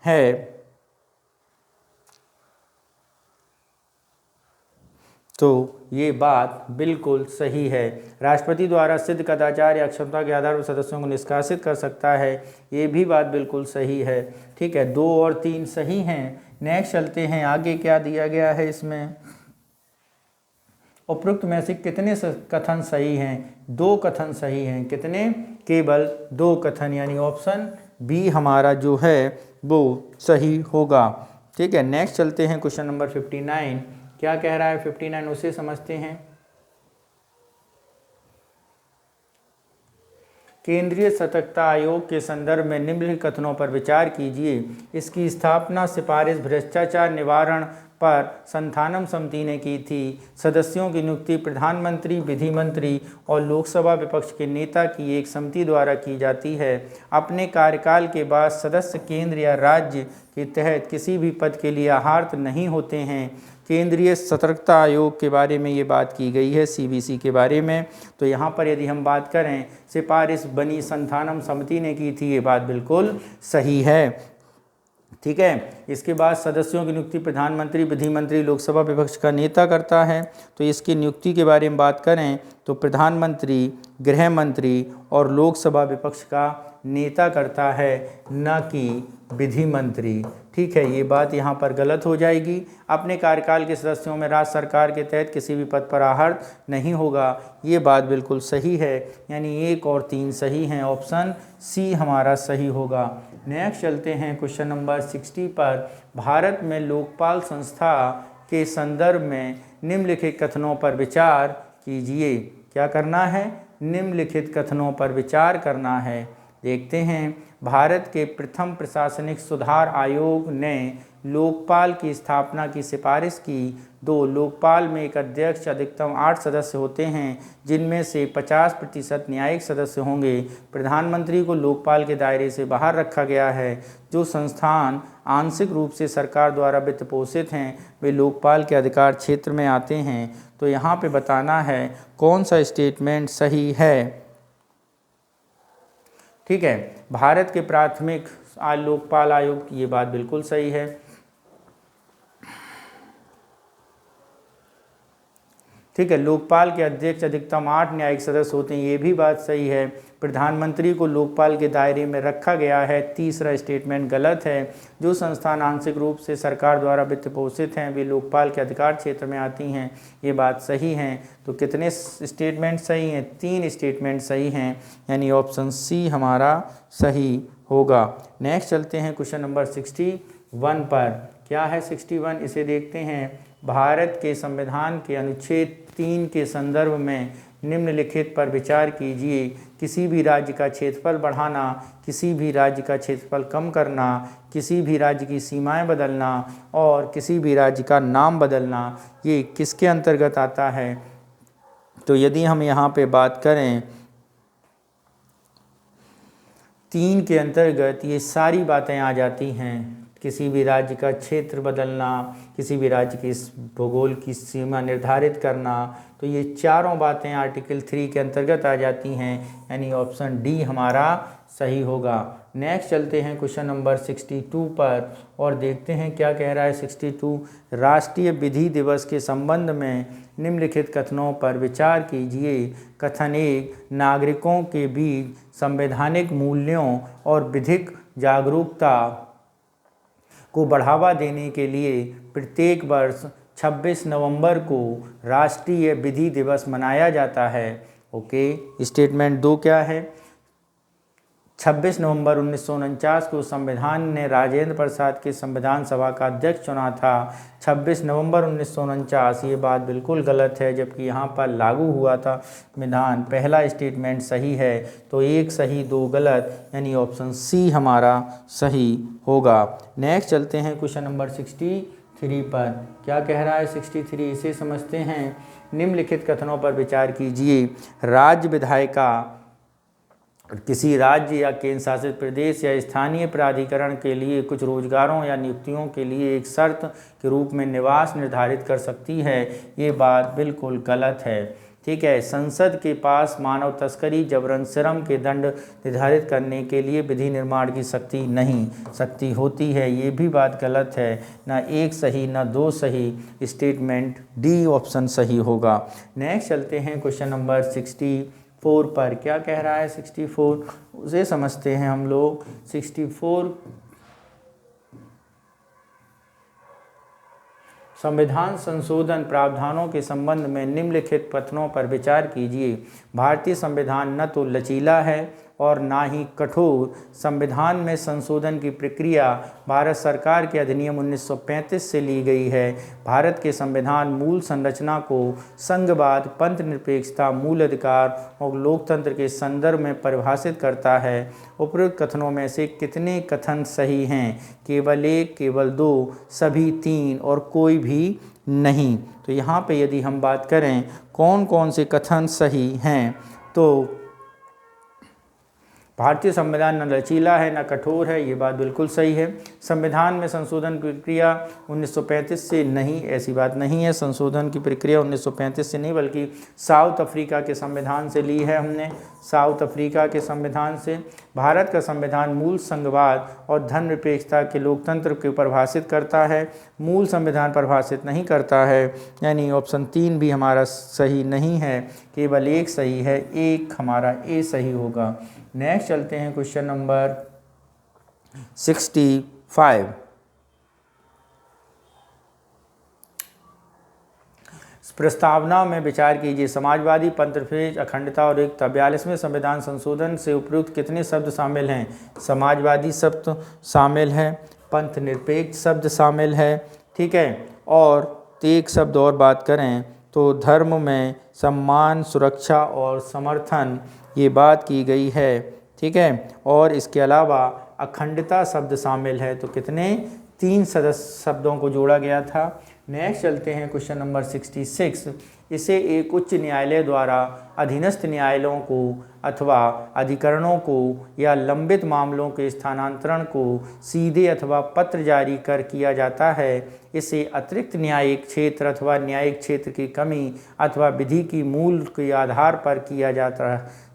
है। तो ये बात बिल्कुल सही है। राष्ट्रपति द्वारा सिद्ध कदाचार या क्षमता के आधार पर सदस्यों को निष्कासित कर सकता है, ये भी बात बिल्कुल सही है। ठीक है, 2 और 3 सही हैं। नेक्स्ट चलते हैं, आगे क्या दिया गया है इसमें। उपरोक्त में से कितने कथन सही हैं? 2 कथन सही हैं। कितने? केवल 2 कथन, यानी ऑप्शन बी हमारा जो है वो सही होगा। ठीक है, नेक्स्ट चलते हैं क्वेश्चन नंबर 59। क्या कह रहा है 59, उसे समझते हैं। केंद्रीय सतर्कता आयोग के संदर्भ में निम्नलिखित कथनों पर विचार कीजिए। इसकी स्थापना सिफारिश भ्रष्टाचार निवारण पर संथानम समिति ने की थी। सदस्यों की नियुक्ति प्रधानमंत्री, विधि मंत्री और लोकसभा विपक्ष के नेता की एक समिति द्वारा की जाती है। अपने कार्यकाल के बाद सदस्य केंद्र या राज्य के तहत किसी भी पद के लिए अहर्त नहीं होते हैं। केंद्रीय सतर्कता आयोग के बारे में ये बात की गई है, सीबीसी के बारे में। तो यहाँ पर यदि हम बात करें, सिफारिश बनी संथानम समिति ने की थी, ये बात बिल्कुल सही है। ठीक है, इसके बाद सदस्यों की नियुक्ति प्रधानमंत्री, विधि मंत्री, लोकसभा विपक्ष का नेता करता है। तो इसकी नियुक्ति के बारे में बात करें तो प्रधानमंत्री, गृह मंत्री और लोकसभा विपक्ष का नेता करता है, न कि विधि मंत्री। ठीक है, ये बात यहाँ पर गलत हो जाएगी। अपने कार्यकाल के सदस्यों में राज्य सरकार के तहत किसी भी पद पर अहर्त नहीं होगा, ये बात बिल्कुल सही है। यानी 1 और 3 सही हैं, ऑप्शन सी हमारा सही होगा। नेक्स्ट चलते हैं क्वेश्चन नंबर 60 पर। भारत में लोकपाल संस्था के संदर्भ में निम्नलिखित कथनों पर विचार कीजिए। क्या करना है? निम्नलिखित कथनों पर विचार करना है। देखते हैं, भारत के प्रथम प्रशासनिक सुधार आयोग ने लोकपाल की स्थापना की सिफारिश की। 2 लोकपाल में एक अध्यक्ष, अधिकतम 8 सदस्य होते हैं, जिनमें से 50% न्यायिक सदस्य होंगे। प्रधानमंत्री को लोकपाल के दायरे से बाहर रखा गया है। जो संस्थान आंशिक रूप से सरकार द्वारा वित्त पोषित हैं, वे लोकपाल के अधिकार क्षेत्र में आते हैं। तो यहाँ पे बताना है कौन सा स्टेटमेंट सही है। ठीक है, भारत के प्राथमिक लोकपाल आयोग, ये बात बिल्कुल सही है। ठीक है, लोकपाल के अध्यक्ष अधिकतम 8 न्यायिक सदस्य होते हैं, ये भी बात सही है। प्रधानमंत्री को लोकपाल के दायरे में रखा गया है, तीसरा स्टेटमेंट गलत है। जो संस्थान आंशिक रूप से सरकार द्वारा वित्त पोषित हैं, वे लोकपाल के अधिकार क्षेत्र में आती हैं, ये बात सही है। तो कितने स्टेटमेंट सही हैं? 3 स्टेटमेंट सही हैं, यानी ऑप्शन सी हमारा सही होगा। नेक्स्ट चलते हैं क्वेश्चन नंबर 61 पर। क्या है 61, इसे देखते हैं। भारत के संविधान के अनुच्छेद 3 के संदर्भ में निम्नलिखित पर विचार कीजिए। किसी भी राज्य का क्षेत्रफल बढ़ाना, किसी भी राज्य का क्षेत्रफल कम करना, किसी भी राज्य की सीमाएं बदलना और किसी भी राज्य का नाम बदलना, ये किसके अंतर्गत आता है? तो यदि हम यहाँ पे बात करें 3 के अंतर्गत ये सारी बातें आ जाती हैं। किसी भी राज्य का क्षेत्र बदलना, किसी भी राज्य की भूगोल की सीमा निर्धारित करना, तो ये चारों बातें आर्टिकल 3 के अंतर्गत आ जाती हैं, यानी ऑप्शन डी हमारा सही होगा। नेक्स्ट चलते हैं क्वेश्चन नंबर 62 पर और देखते हैं क्या कह रहा है 62। राष्ट्रीय विधि दिवस के संबंध में निम्नलिखित कथनों पर विचार कीजिए। कथन 1, नागरिकों के बीच संवैधानिक मूल्यों और विधिक जागरूकता को बढ़ावा देने के लिए प्रत्येक वर्ष 26 नवंबर को राष्ट्रीय विधि दिवस मनाया जाता है। ओके, स्टेटमेंट 2 क्या है? 26 नवंबर 1949 को संविधान ने राजेंद्र प्रसाद के संविधान सभा का अध्यक्ष चुना था। 26 नवंबर 1949, ये बात बिल्कुल गलत है, जबकि यहाँ पर लागू हुआ था संविधान। पहला स्टेटमेंट सही है, तो 1 सही 2 गलत, यानी ऑप्शन सी हमारा सही होगा। नेक्स्ट चलते हैं क्वेश्चन नंबर 63 पर। क्या कह रहा है 63, इसे समझते हैं। निम्नलिखित कथनों पर विचार कीजिए। राज्य विधायिका किसी राज्य या केंद्र शासित प्रदेश या स्थानीय प्राधिकरण के लिए कुछ रोजगारों या नियुक्तियों के लिए एक शर्त के रूप में निवास निर्धारित कर सकती है, ये बात बिल्कुल गलत है। ठीक है। संसद के पास मानव तस्करी, जबरन श्रम के दंड निर्धारित करने के लिए विधि निर्माण की शक्ति नहीं, शक्ति होती है, ये भी बात गलत है। ना एक सही ना दो सही, स्टेटमेंट डी ऑप्शन सही होगा। नेक्स्ट चलते हैं क्वेश्चन नंबर 64 पर। क्या कह रहा है 64, उसे समझते हैं हम लोग। 64 संविधान संशोधन प्रावधानों के संबंध में निम्नलिखित कथनों पर विचार कीजिए। भारतीय संविधान न तो लचीला है और ना ही कठोर। संविधान में संशोधन की प्रक्रिया भारत सरकार के अधिनियम 1935 से ली गई है। भारत के संविधान मूल संरचना को संघवाद, पंथ निरपेक्षता, मूल अधिकार और लोकतंत्र के संदर्भ में परिभाषित करता है। उपरोक्त कथनों में से कितने कथन सही हैं? केवल एक, केवल दो, सभी तीन और कोई भी नहीं। तो यहाँ पे यदि हम बात करें कौन कौन से कथन सही हैं, तो भारतीय संविधान न लचीला है न कठोर है, ये बात बिल्कुल सही है। संविधान में संशोधन की प्रक्रिया 1935 से नहीं, ऐसी बात नहीं है। संशोधन की प्रक्रिया 1935 से नहीं बल्कि साउथ अफ्रीका के संविधान से ली है हमने, साउथ अफ्रीका के संविधान से। भारत का संविधान मूल संघवाद और धर्मनिरपेक्षता के लोकतंत्र को परिभाषित करता है, मूल संविधान परिभाषित नहीं करता है, यानी ऑप्शन 3 भी हमारा सही नहीं है, केवल एक सही है, एक हमारा ए सही होगा। नेक्स्ट चलते हैं क्वेश्चन नंबर 65। प्रस्तावना में विचार कीजिए। समाजवादी, पंथनिरपेक्ष, अखंडता और एकता। 42वें संविधान संशोधन से उपयुक्त कितने शब्द शामिल हैं? समाजवादी शब्द शामिल है, पंथनिरपेक्ष शब्द शामिल है, ठीक है, और एक शब्द और बात करें तो धर्म में सम्मान, सुरक्षा और समर्थन, ये बात की गई है, ठीक है। और इसके अलावा अखंडता शब्द शामिल है। तो कितने? 3 सदस्य शब्दों को जोड़ा गया था। नेक्स्ट चलते हैं क्वेश्चन नंबर 66। इसे एक उच्च न्यायालय द्वारा अधीनस्थ न्यायालयों को अथवा अधिकरणों को या लंबित मामलों के स्थानांतरण को सीधे अथवा पत्र जारी कर किया जाता है। इसे अतिरिक्त न्यायिक क्षेत्र अथवा न्यायिक क्षेत्र की कमी अथवा विधि की मूल के आधार पर किया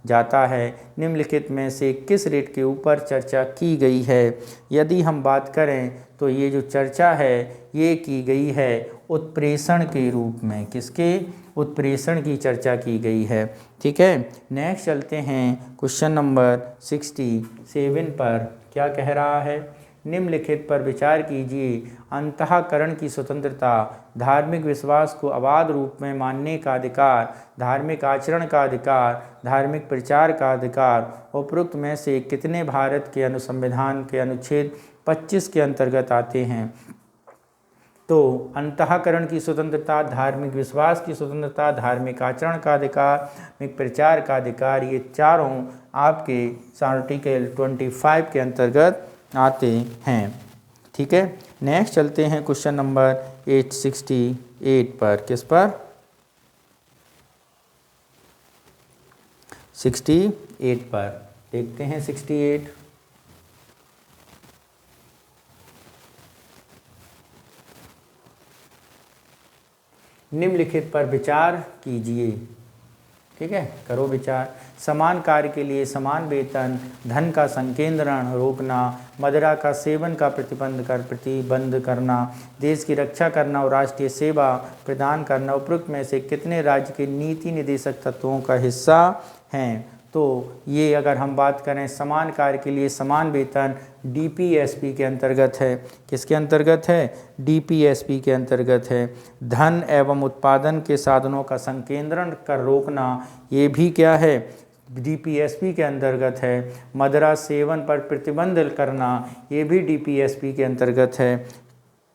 जाता है। निम्नलिखित में से किस रेट के ऊपर चर्चा की गई है? यदि हम बात करें तो ये जो चर्चा है ये की गई है उत्प्रेषण के रूप में। किसके? उत्प्रेषण की चर्चा की गई है, ठीक है। नेक्स्ट चलते हैं क्वेश्चन नंबर 67 पर। क्या कह रहा है? निम्नलिखित पर विचार कीजिए। अंतःकरण की स्वतंत्रता, धार्मिक विश्वास को अबाध रूप में मानने का अधिकार, धार्मिक आचरण का अधिकार, धार्मिक प्रचार का अधिकार, उपरोक्त में से कितने भारत के अनुसंविधान के अनुच्छेद 25 के अंतर्गत आते हैं? तो अंतःकरण की स्वतंत्रता, धार्मिक विश्वास की स्वतंत्रता, धार्मिक आचरण का अधिकार, धार्मिक प्रचार का अधिकार, ये चारों आपके आर्टिकल 25 के अंतर्गत आते हैं, ठीक है। नेक्स्ट चलते हैं क्वेश्चन नंबर 68 पर। किस पर? 68 पर। देखते हैं 68। निम्नलिखित पर विचार कीजिए, ठीक है, करो विचार। समान कार्य के लिए समान वेतन, धन का संकेंद्रण रोकना, मदिरा का सेवन का प्रतिबंध करना, देश की रक्षा करना और राष्ट्रीय सेवा प्रदान करना उपरोक्त में से कितने राज्य के नीति निर्देशक तत्वों का हिस्सा हैं? तो ये अगर हम बात करें समान कार्य के लिए समान वेतन DPSP के अंतर्गत है। किसके अंतर्गत है? DPSP के अंतर्गत है। धन एवं उत्पादन के साधनों का संकेंद्रण कर रोकना, ये भी क्या है? DPSP के अंतर्गत है। मदिरा सेवन पर प्रतिबंध करना, ये भी DPSP के अंतर्गत है।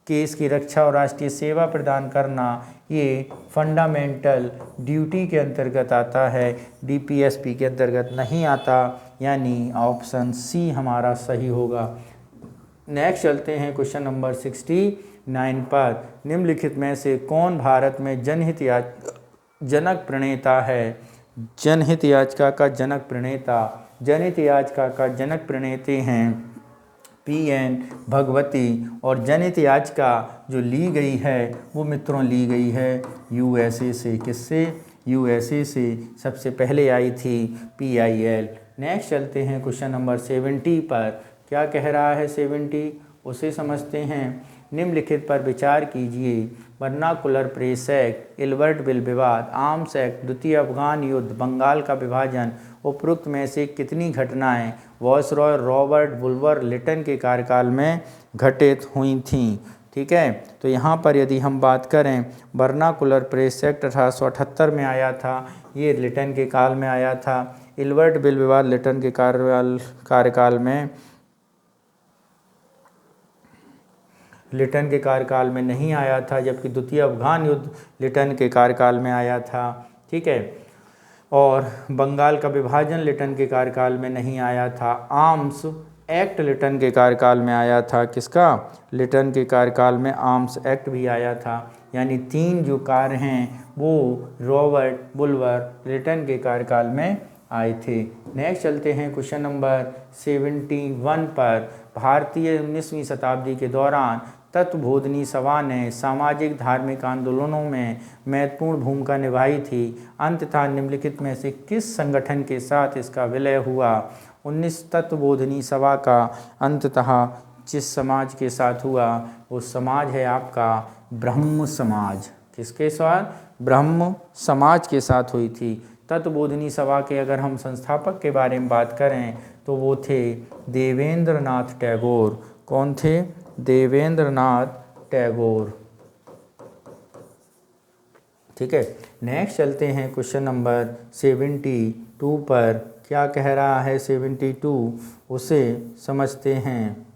केस की रक्षा और राष्ट्रीय सेवा प्रदान करना, ये फंडामेंटल ड्यूटी के अंतर्गत आता है, DPSP के अंतर्गत नहीं आता, यानी ऑप्शन सी हमारा सही होगा। नेक्स्ट चलते हैं क्वेश्चन नंबर 69 पर। निम्नलिखित में से कौन भारत में जनहित जनक प्रणेता है? जनहित याचिका का जनक प्रणेता, जनहित याचिका का जनक प्रणेते हैं PN भगवती, और जनहित याचिका जो ली गई है वो मित्रों ली गई है USA से। किससे? यूएसए से सबसे पहले आई थी PIL। नेक्स्ट चलते हैं क्वेश्चन नंबर 70 पर। क्या कह रहा है 70, उसे समझते हैं। निम्नलिखित पर विचार कीजिए। Vernacular press act, Ilbert bill विवाद, आर्म्स एक्ट, द्वितीय अफगान युद्ध, बंगाल का विभाजन, उपरोक्त में से कितनी घटनाएं वायसरॉय रॉबर्ट बुल्वर लिटन के कार्यकाल में घटित हुई थीं? ठीक है, तो यहाँ पर यदि हम बात करें, वर्नाकुलर प्रेस एक्ट 1878 में आया था, ये लिटन के काल में आया था। इल्बर्ट बिल विवाद लिटन के कार्यकाल में नहीं आया था, जबकि द्वितीय अफगान युद्ध लिटन के कार्यकाल में आया था। ठीक है, और बंगाल का विभाजन लिटन के कार्यकाल में नहीं आया था। आर्म्स एक्ट लिटन के कार्यकाल में आया था। किसका? लिटन के कार्यकाल में आर्म्स एक्ट भी आया था। यानी 3 जो कार्य हैं वो रॉबर्ट बुल्वर लिटन के कार्यकाल में आए थे। नेक्स्ट चलते हैं क्वेश्चन नंबर 71 पर। भारतीय 19वीं शताब्दी के दौरान तत्वबोधिनी सभा ने सामाजिक धार्मिक आंदोलनों में महत्वपूर्ण भूमिका निभाई थी। अंततः निम्नलिखित में से किस संगठन के साथ इसका विलय हुआ? 19 तत्वबोधिनी सभा का अंततः जिस समाज के साथ हुआ वो समाज है आपका ब्रह्म समाज। किसके साथ? ब्रह्म समाज के साथ हुई थी। तत्वबोधिनी सभा के अगर हम संस्थापक के बारे में बात करें तो वो थे देवेंद्र नाथ टैगोर। कौन थे? देवेंद्र नाथ टैगोर। ठीक है, नेक्स्ट चलते हैं क्वेश्चन नंबर 72 पर। क्या कह रहा है 72, उसे समझते हैं।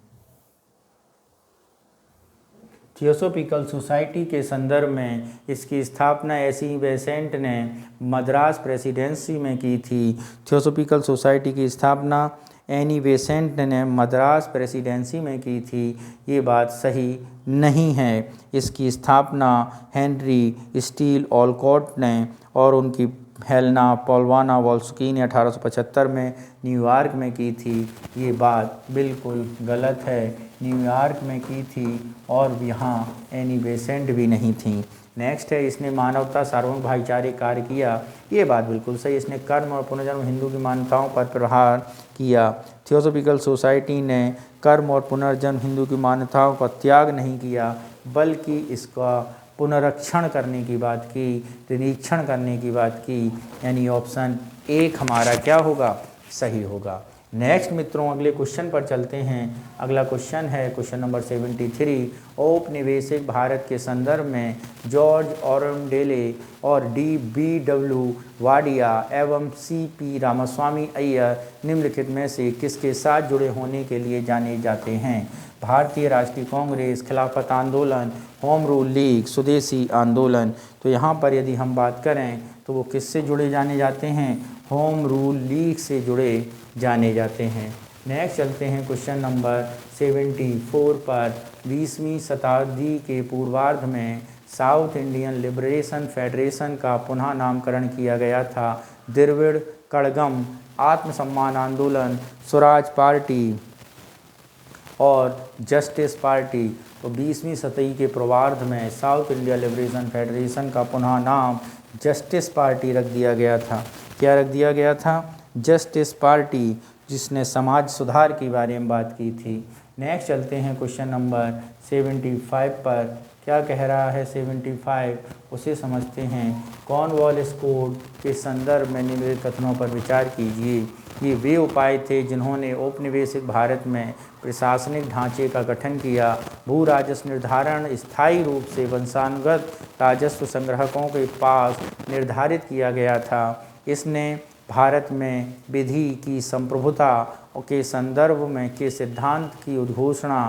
थियोसॉफिकल सोसाइटी के संदर्भ में इसकी स्थापना एसी बेसेंट ने मद्रास प्रेसिडेंसी में की थी। थियोसॉफिकल सोसाइटी की स्थापना एनी बेसेंट ने मद्रास प्रेसिडेंसी में की थी। ये बात सही नहीं है। इसकी स्थापना हेनरी स्टील ओलकॉट ने और उनकी हेलेना पोलवाना वॉल्स्की ने 1875 में न्यूयॉर्क में की थी। ये बात बिल्कुल गलत है। न्यूयॉर्क में की थी और यहाँ एनी बेसेंट भी नहीं थी। नेक्स्ट है, इसने मानवता सार्वभौम भाईचारे कार्य किया। ये बात बिल्कुल सही। इसने कर्म और पुनर्जन्म हिंदू की मान्यताओं पर प्रहार किया। थियोसॉफिकल सोसाइटी ने कर्म और पुनर्जन्म हिंदू की मान्यताओं का त्याग नहीं किया, बल्कि इसका पुनरीक्षण करने की बात की, निरीक्षण करने की बात की। यानी ऑप्शन 1 हमारा क्या होगा? सही होगा। नेक्स्ट मित्रों, अगले क्वेश्चन पर चलते हैं। अगला क्वेश्चन है क्वेश्चन नंबर 73। औपनिवेशिक भारत के संदर्भ में जॉर्ज ऑरमडेले और DBW वाडिया एवं CP रामास्वामी अय्यर निम्नलिखित में से किसके साथ जुड़े होने के लिए जाने जाते हैं? भारतीय राष्ट्रीय कांग्रेस, खिलाफत आंदोलन, होम रूल लीग, स्वदेशी आंदोलन। तो यहाँ पर यदि हम बात करें तो वो किससे जुड़े जाने जाते हैं? होम रूल लीग से जुड़े जाने जाते हैं। नेक्स्ट चलते हैं क्वेश्चन नंबर 74 पर। 20वीं शताब्दी के पूर्वार्ध में साउथ इंडियन लिबरेशन फेडरेशन का पुनः नामकरण किया गया था। द्रविड़ कड़गम, आत्मसम्मान आंदोलन, स्वराज पार्टी और जस्टिस पार्टी। तो 20वीं शताब्दी के पूर्वार्ध में साउथ इंडिया लिबरेशन फेडरेशन का पुनः नाम जस्टिस पार्टी रख दिया गया था। क्या रख दिया गया था? जस्टिस पार्टी, जिसने समाज सुधार के बारे में बात की थी। नेक्स्ट चलते हैं क्वेश्चन नंबर 75 पर। क्या कह रहा है 75, उसे समझते हैं। कॉर्नवालिस कोड के संदर्भ में निम्नलिखित कथनों पर विचार कीजिए। ये वे उपाय थे जिन्होंने औपनिवेशिक भारत में प्रशासनिक ढांचे का गठन किया। भू राजस्व निर्धारण स्थायी रूप से वंशानुगत राजस्व संग्रहकों के पास निर्धारित किया गया था। इसने भारत में विधि की संप्रभुता के संदर्भ में के सिद्धांत की उद्घोषणा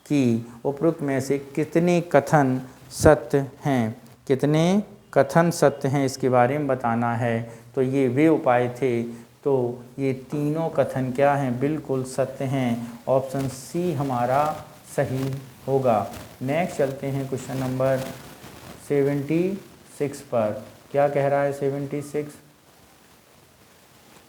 की। उपरोक्त में से कितने कथन सत्य हैं? कितने कथन सत्य हैं इसके बारे में बताना है। तो ये वे उपाय थे। तो ये तीनों कथन क्या हैं? बिल्कुल सत्य हैं। ऑप्शन सी हमारा सही होगा। नेक्स्ट चलते हैं क्वेश्चन नंबर 76 पर। क्या कह रहा है 76?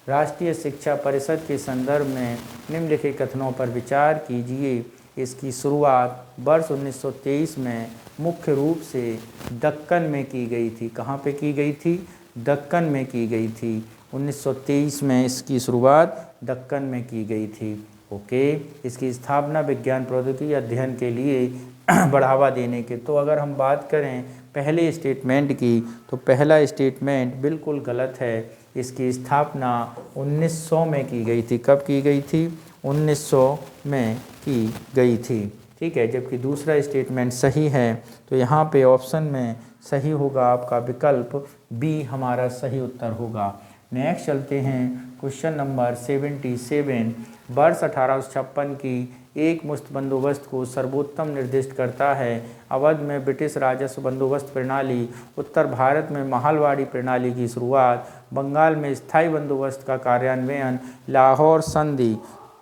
राष्ट्रीय शिक्षा परिषद के संदर्भ में निम्नलिखित कथनों पर विचार कीजिए। इसकी शुरुआत वर्ष 1923 में मुख्य रूप से दक्कन में की गई थी। कहाँ पे की गई थी? दक्कन में की गई थी। 1923 में इसकी शुरुआत दक्कन में की गई थी। ओके, इसकी स्थापना विज्ञान प्रौद्योगिकी अध्ययन के लिए बढ़ावा देने के। तो अगर हम बात करें पहले स्टेटमेंट की, तो पहला स्टेटमेंट बिल्कुल गलत है। इसकी स्थापना 1900 में की गई थी। कब की गई थी? 1900 में की गई थी। ठीक है, जबकि दूसरा स्टेटमेंट सही है। तो यहाँ पे ऑप्शन में सही होगा आपका विकल्प बी हमारा सही उत्तर होगा। नेक्स्ट चलते हैं क्वेश्चन नंबर 77। वर्ष 1856 की एक मुश्त बंदोबस्त को सर्वोत्तम निर्दिष्ट करता है। अवध में ब्रिटिश राजस्व बंदोबस्त प्रणाली, उत्तर भारत में महलवाड़ी प्रणाली की शुरुआत, बंगाल में स्थायी बंदोबस्त का कार्यान्वयन, लाहौर संधि।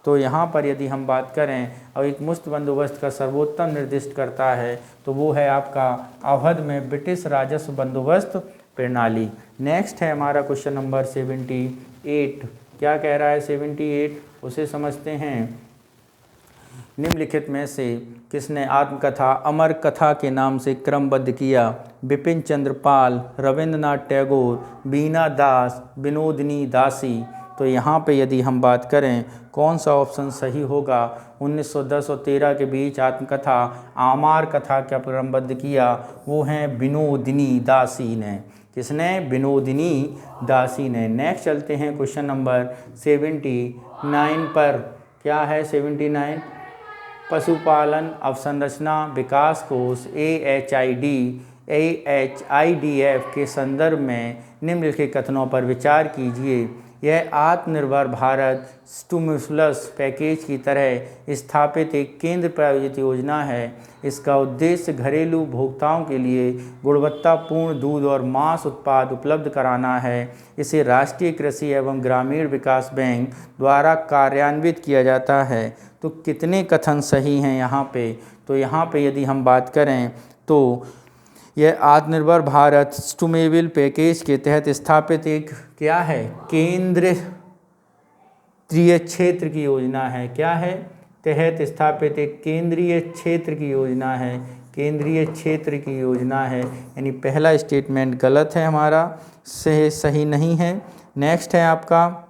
तो यहाँ पर यदि हम बात करें और एक मुश्त बंदोबस्त का सर्वोत्तम निर्दिष्ट करता है तो वो है आपका अवध में ब्रिटिश राजस्व बंदोबस्त प्रणाली। नेक्स्ट है हमारा क्वेश्चन नंबर 78। क्या कह रहा है 78? उसे समझते हैं। निम्नलिखित में से किसने आत्मकथा अमर कथा के नाम से क्रमबद्ध किया? बिपिन चंद्र पाल, रविंद्रनाथ टैगोर, बीना दास, विनोदिनी दासी। तो यहाँ पे यदि हम बात करें कौन सा ऑप्शन सही होगा? 1910 और 13 के बीच आत्मकथा आमार कथा का क्रमबद्ध किया, वो हैं विनोदिनी दासी ने। किसने? विनोदिनी दासी ने। नेक्स्ट चलते हैं क्वेश्चन नंबर 79 पर। क्या है 79? पशुपालन अवसंरचना विकास कोष AHIDF के संदर्भ में निम्नलिखित कथनों पर विचार कीजिए। यह आत्मनिर्भर भारत स्टिमुलस पैकेज की तरह स्थापित एक केंद्र प्रायोजित योजना है। इसका उद्देश्य घरेलू उपभोक्ताओं के लिए गुणवत्तापूर्ण दूध और मांस उत्पाद उपलब्ध कराना है। इसे राष्ट्रीय कृषि एवं ग्रामीण विकास बैंक द्वारा कार्यान्वित किया जाता है। तो कितने कथन सही हैं यहाँ पे? तो यहाँ पे यदि हम बात करें तो यह आत्मनिर्भर भारत स्टिमुलस पैकेज के तहत स्थापित एक क्या है? केंद्रीय क्षेत्र की योजना है। क्या है? तहत स्थापित एक केंद्रीय क्षेत्र की योजना है। केंद्रीय क्षेत्र की योजना है, यानी पहला स्टेटमेंट गलत है हमारा, सही नहीं है। नेक्स्ट है आपका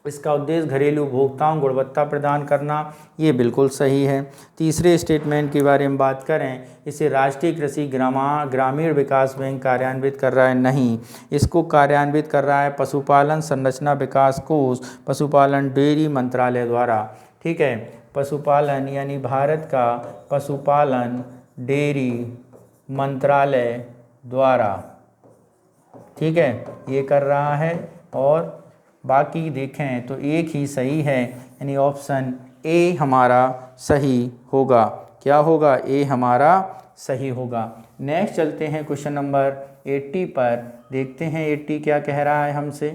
इसका उद्देश्य घरेलू उपभोक्ताओं को गुणवत्ता प्रदान करना, ये बिल्कुल सही है। तीसरे स्टेटमेंट के बारे में बात करें, इसे राष्ट्रीय कृषि ग्रामीण विकास बैंक कार्यान्वित कर रहा है, नहीं, इसको कार्यान्वित कर रहा है पशुपालन संरचना विकास कोष, पशुपालन डेयरी मंत्रालय द्वारा। ठीक है, पशुपालन यानी भारत का पशुपालन डेयरी मंत्रालय द्वारा, ठीक है, ये कर रहा है। और बाकी देखें तो एक ही सही है, यानी ऑप्शन ए हमारा सही होगा। क्या होगा? ए हमारा सही होगा। नेक्स्ट चलते हैं क्वेश्चन नंबर 80 पर। देखते हैं 80 क्या कह रहा है हमसे।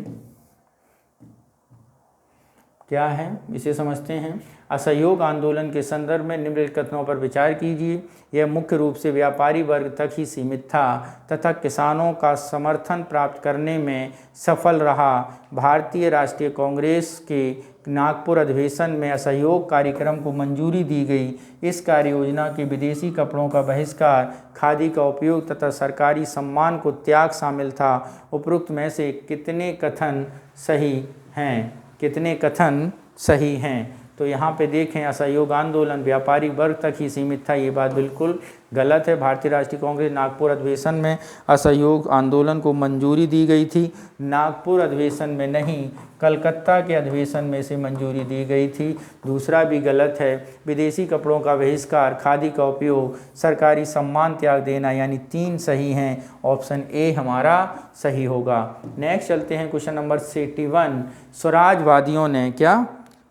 क्या है इसे समझते हैं। असहयोग आंदोलन के संदर्भ में निम्नलिखित कथनों पर विचार कीजिए। यह मुख्य रूप से व्यापारी वर्ग तक ही सीमित था तथा किसानों का समर्थन प्राप्त करने में सफल रहा। भारतीय राष्ट्रीय कांग्रेस के नागपुर अधिवेशन में असहयोग कार्यक्रम को मंजूरी दी गई। इस कार्य योजना के विदेशी कपड़ों का बहिष्कार, खादी का उपयोग तथा सरकारी सम्मान को त्याग शामिल था। उपरोक्त में से कितने कथन सही हैं? कितने कथन सही हैं? तो यहाँ पे देखें, असहयोग आंदोलन व्यापारी वर्ग तक ही सीमित था, ये बात बिल्कुल गलत है। भारतीय राष्ट्रीय कांग्रेस नागपुर अधिवेशन में असहयोग आंदोलन को मंजूरी दी गई थी, नागपुर अधिवेशन में नहीं, कलकत्ता के अधिवेशन में से मंजूरी दी गई थी। दूसरा भी गलत है, विदेशी कपड़ों का बहिष्कार, खादी का उपयोग, सरकारी सम्मान त्याग देना, यानी 3 सही हैं। ऑप्शन ए हमारा सही होगा। नेक्स्ट चलते हैं क्वेश्चन नंबर 81। स्वराजवादियों ने क्या?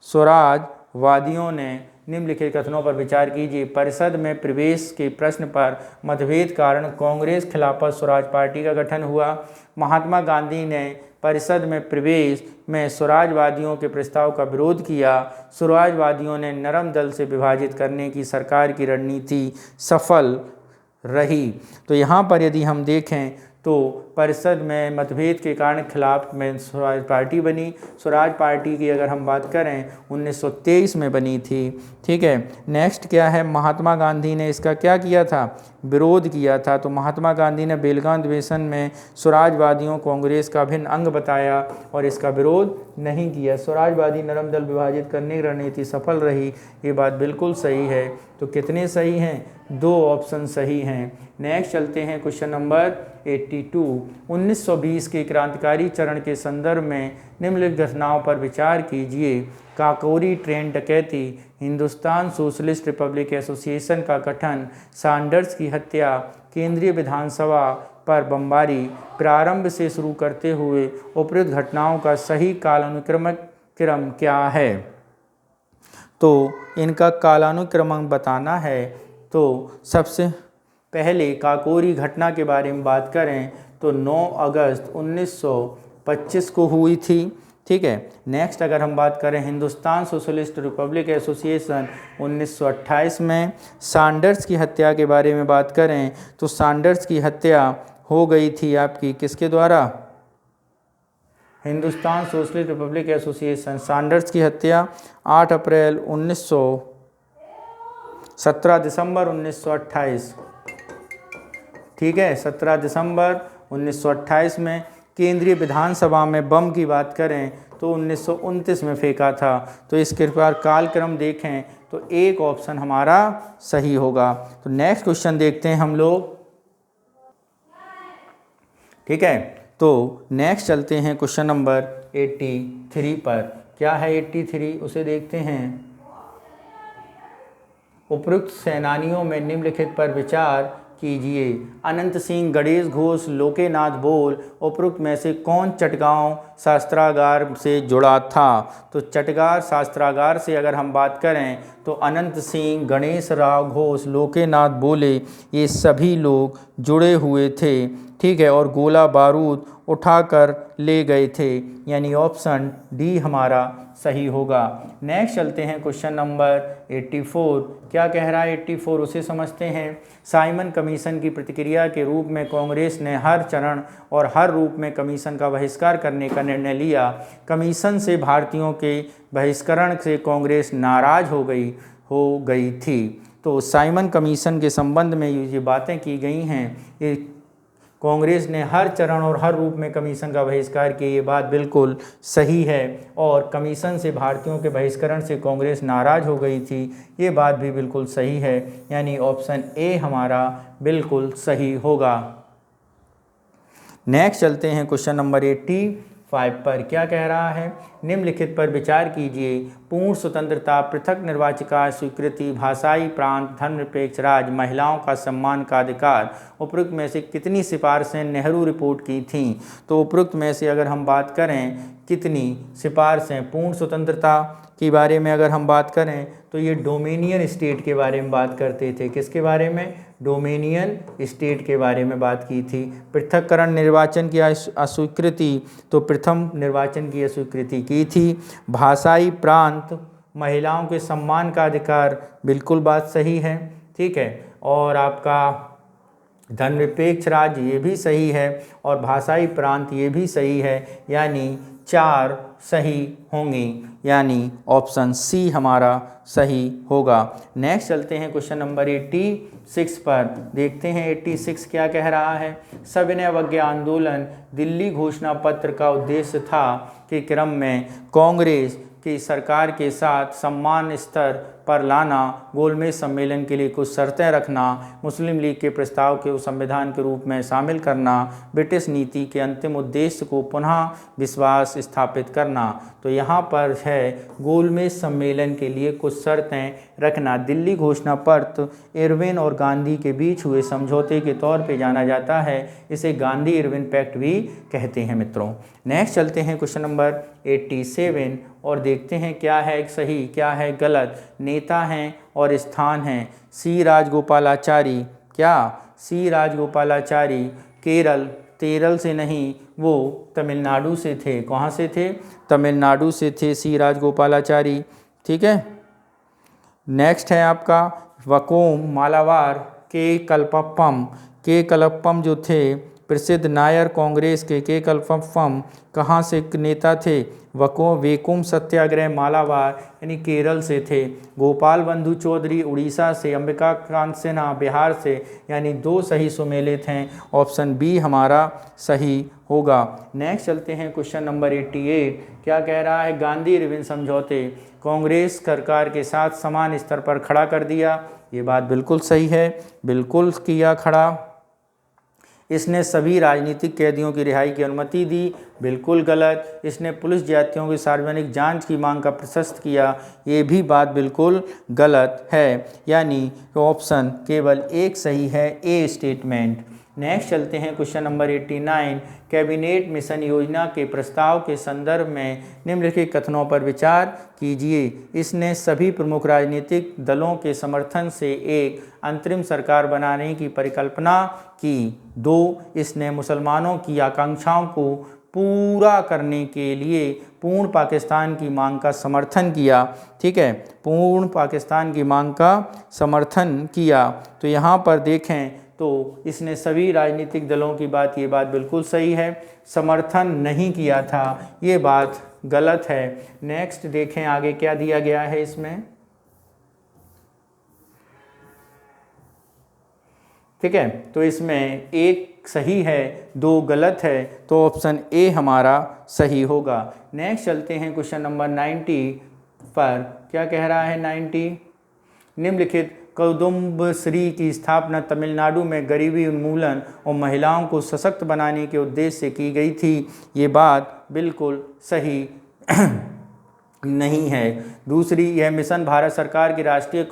स्वराजवादियों ने निम्नलिखित कथनों पर विचार कीजिए। परिषद में प्रवेश के प्रश्न पर मतभेद कारण कांग्रेस खिलाफत स्वराज पार्टी का गठन हुआ। महात्मा गांधी ने परिषद में प्रवेश में स्वराजवादियों के प्रस्ताव का विरोध किया। स्वराजवादियों ने नरम दल से विभाजित करने की सरकार की रणनीति सफल रही। तो यहाँ पर यदि हम देखें तो परिषद में मतभेद के कारण खिलाफ में स्वराज पार्टी बनी। स्वराज पार्टी की अगर हम बात करें 1923 में बनी थी। ठीक है, नेक्स्ट क्या है, महात्मा गांधी ने इसका क्या किया था, विरोध किया था। तो महात्मा गांधी ने बेलगाम अधिवेशन में स्वराजवादियों को कांग्रेस का अभिन्न अंग बताया और इसका विरोध नहीं किया। स्वराजवादी नरम दल विभाजित करने की रणनीति सफल रही, ये बात बिल्कुल सही है। तो कितने सही हैं, 2 ऑप्शन सही हैं। नेक्स्ट चलते हैं क्वेश्चन नंबर 82। 1920 के क्रांतिकारी चरण के संदर्भ में निम्नलिखित घटनाओं पर विचार कीजिए। काकोरी ट्रेन डकैती, हिंदुस्तान सोशलिस्ट रिपब्लिक एसोसिएशन का गठन, सैंडर्स की हत्या, केंद्रीय विधानसभा पर बमबारी। प्रारंभ से शुरू करते हुए उपरोक्त घटनाओं का सही कालानुक्रम क्या है। तो इनका कालानुक्रम बताना है। तो सबसे पहले काकोरी घटना के बारे में बात करें तो 9 अगस्त 1925 को हुई थी। ठीक है, नेक्स्ट अगर हम बात करें हिंदुस्तान सोशलिस्ट रिपब्लिक एसोसिएशन 1928 में। सैंडर्स की हत्या के बारे में बात करें तो सैंडर्स की हत्या हो गई थी आपकी किसके द्वारा, Hindustan socialist Republic association. Sanders की हत्या 8 अप्रैल 17 दिसंबर 1928। ठीक है, 17 दिसंबर 1928 में। केंद्रीय विधानसभा में बम की बात करें तो 1929 में फेंका था। तो इसके बाद कालक्रम देखें तो एक ऑप्शन हमारा सही होगा। तो नेक्स्ट क्वेश्चन देखते हैं हम लोग। ठीक है, तो नेक्स्ट चलते हैं क्वेश्चन नंबर 83 पर। क्या है 83, उसे देखते हैं। उपरोक्त सेनानियों में निम्नलिखित पर विचार कीजिए। अनंत सिंह, गणेश घोष, लोकेनाथ बोल, उपरोक्त में से कौन चटगांव शास्त्रागार से जुड़ा था। तो चटगांव शास्त्रागार से अगर हम बात करें तो अनंत सिंह, गणेश राव घोष, लोकेनाथ बोले, ये सभी लोग जुड़े हुए थे। ठीक है, और गोला बारूद उठाकर ले गए थे, यानी ऑप्शन डी हमारा सही होगा। नेक्स्ट चलते हैं क्वेश्चन नंबर 84। क्या कह रहा है 84, उसे समझते हैं। साइमन कमीशन की प्रतिक्रिया के रूप में कांग्रेस ने हर चरण और हर रूप में कमीशन का बहिष्कार करने का निर्णय लिया। कमीशन से भारतीयों के बहिष्करण से कांग्रेस नाराज हो गई थी। तो साइमन कमीशन के संबंध में ये बातें की गई हैं। ये कांग्रेस ने हर चरण और हर रूप में कमीशन का बहिष्कार किया, ये बात बिल्कुल सही है। और कमीशन से भारतीयों के बहिष्करण से कांग्रेस नाराज हो गई थी, ये बात भी बिल्कुल सही है, यानी ऑप्शन ए हमारा बिल्कुल सही होगा। नेक्स्ट चलते हैं क्वेश्चन नंबर 85 पर। क्या कह रहा है, निम्नलिखित पर विचार कीजिए। पूर्ण स्वतंत्रता, पृथक निर्वाचिका स्वीकृति, भाषाई प्रांत, धर्मनिरपेक्ष राज्य, महिलाओं का सम्मान का अधिकार, उपरोक्त में से कितनी सिफारिशें नेहरू रिपोर्ट की थीं। तो उपरोक्त में से अगर हम बात करें कितनी सिफारिशें, पूर्ण स्वतंत्रता के बारे में अगर हम बात करें तो ये डोमिनियन स्टेट के बारे में बात करते थे। किसके बारे में, डोमिनियन स्टेट के बारे में बात की थी। पृथक्करण निर्वाचन की अस्वीकृति, तो प्रथम निर्वाचन की अस्वीकृति की थी। भाषाई प्रांत, महिलाओं के सम्मान का अधिकार, बिल्कुल बात सही है। ठीक है, और आपका धर्मनिरपेक्ष राज्य ये भी सही है, और भाषाई प्रांत ये भी सही है, यानी 4 सही होंगी, यानी ऑप्शन सी हमारा सही होगा। नेक्स्ट चलते हैं क्वेश्चन नंबर 86 पर। देखते हैं 86 क्या कह रहा है। सविनय अवज्ञा आंदोलन दिल्ली घोषणा पत्र का उद्देश्य था के क्रम में कांग्रेस की सरकार के साथ सम्मान स्तर पर लाना, गोलमेज सम्मेलन के लिए कुछ शर्तें रखना, मुस्लिम लीग के प्रस्ताव को संविधान के रूप में शामिल करना, ब्रिटिश नीति के अंतिम उद्देश्य को पुनः विश्वास स्थापित करना। तो यहाँ पर है गोलमेज सम्मेलन के लिए कुछ शर्तें रखना। दिल्ली घोषणा पत्र इरविन और गांधी के बीच हुए समझौते के तौर पे जाना जाता है, इसे गांधी इरविन पैक्ट भी कहते हैं मित्रों। नेक्स्ट चलते हैं क्वेश्चन नंबर 87 और देखते हैं क्या है सही क्या है गलत। नेता हैं और स्थान हैं। सी राजगोपालाचारी, क्या सी राजगोपालाचारी केरल से नहीं, वो तमिलनाडु से थे। कहाँ से थे, तमिलनाडु से थे सी राजगोपालाचारी। ठीक है, नेक्स्ट है आपका वकोम मालावार के कलपप्पम जो थे प्रसिद्ध नायर कांग्रेस के कल्पम कहाँ से नेता थे? वेकुम सत्याग्रह मालाबार यानी केरल से थे। गोपाल बंधु चौधरी उड़ीसा से, अंबिका कांत सिन्हा बिहार से, यानी 2 सही सुमेलित हैं। ऑप्शन बी हमारा सही होगा। नेक्स्ट चलते हैं क्वेश्चन नंबर 88। क्या कह रहा है? गांधी इरविन समझौते कांग्रेस सरकार के साथ समान स्तर पर खड़ा कर दिया। ये बात बिल्कुल सही है, बिल्कुल किया खड़ा। इसने सभी राजनीतिक कैदियों की रिहाई की अनुमति दी, बिल्कुल गलत। इसने पुलिस ज्यादतियों की सार्वजनिक जांच की मांग का प्रशस्त किया, ये भी बात बिल्कुल गलत है। यानी ऑप्शन केवल एक सही है, ए स्टेटमेंट। नेक्स्ट चलते हैं क्वेश्चन नंबर 89। कैबिनेट मिशन योजना के प्रस्ताव के संदर्भ में निम्नलिखित कथनों पर विचार कीजिए। इसने सभी प्रमुख राजनीतिक दलों के समर्थन से एक अंतरिम सरकार बनाने की परिकल्पना की। 2, इसने मुसलमानों की आकांक्षाओं को पूरा करने के लिए पूर्ण पाकिस्तान की मांग का समर्थन किया। ठीक है, पूर्ण पाकिस्तान की मांग का समर्थन किया। तो यहाँ पर देखें तो इसने सभी राजनीतिक दलों की बात, ये बात बिल्कुल सही है। समर्थन नहीं किया था, ये बात गलत है। नेक्स्ट देखें आगे क्या दिया गया है इसमें। ठीक है, तो इसमें एक सही है, 2 गलत है, तो ऑप्शन ए हमारा सही होगा। नेक्स्ट चलते हैं क्वेश्चन नंबर 90 पर। क्या कह रहा है 90? निम्नलिखित कुदुम्बश्री की स्थापना तमिलनाडु में गरीबी उन्मूलन और महिलाओं को सशक्त बनाने के उद्देश्य से की गई थी। ये बात बिल्कुल सही नहीं है। दूसरी, यह मिशन भारत सरकार की राष्ट्रीय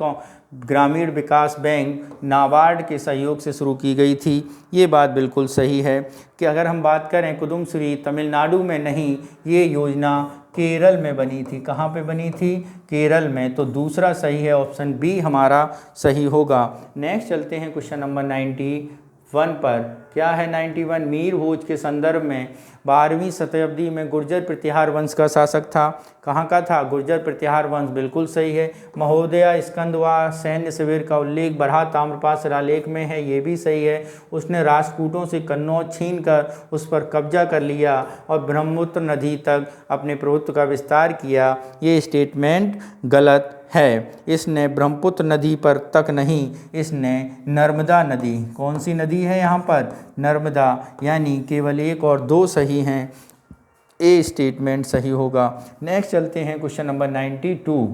ग्रामीण विकास बैंक नाबार्ड के सहयोग से शुरू की गई थी। ये बात बिल्कुल सही है कि अगर हम बात करें कुदुम्बश्री तमिलनाडु में नहीं, ये योजना केरल में बनी थी। कहाँ पे बनी थी? केरल में। तो दूसरा सही है, ऑप्शन बी हमारा सही होगा। नेक्स्ट चलते हैं क्वेश्चन नंबर 91 पर। क्या है 91? मीर भोज के संदर्भ में 12वीं शताब्दी में गुर्जर प्रतिहार वंश का शासक था। कहाँ का था? गुर्जर प्रतिहार वंश, बिल्कुल सही है। महोदया स्कंदवा सैन्य शिविर का उल्लेख बरहा ताम्रपाल शिलालेख में है, ये भी सही है। उसने राष्ट्रकूटों से कन्नौज छीनकर उस पर कब्जा कर लिया और ब्रह्मपुत्र नदी तक अपने प्रभुत्व का विस्तार किया, ये स्टेटमेंट गलत है। इसने ब्रह्मपुत्र नदी पर तक नहीं, इसने नर्मदा नदी, कौन सी नदी है यहाँ पर? नर्मदा, यानी केवल 1 और 2 सही हैं, ए स्टेटमेंट सही होगा। नेक्स्ट चलते हैं क्वेश्चन नंबर 92।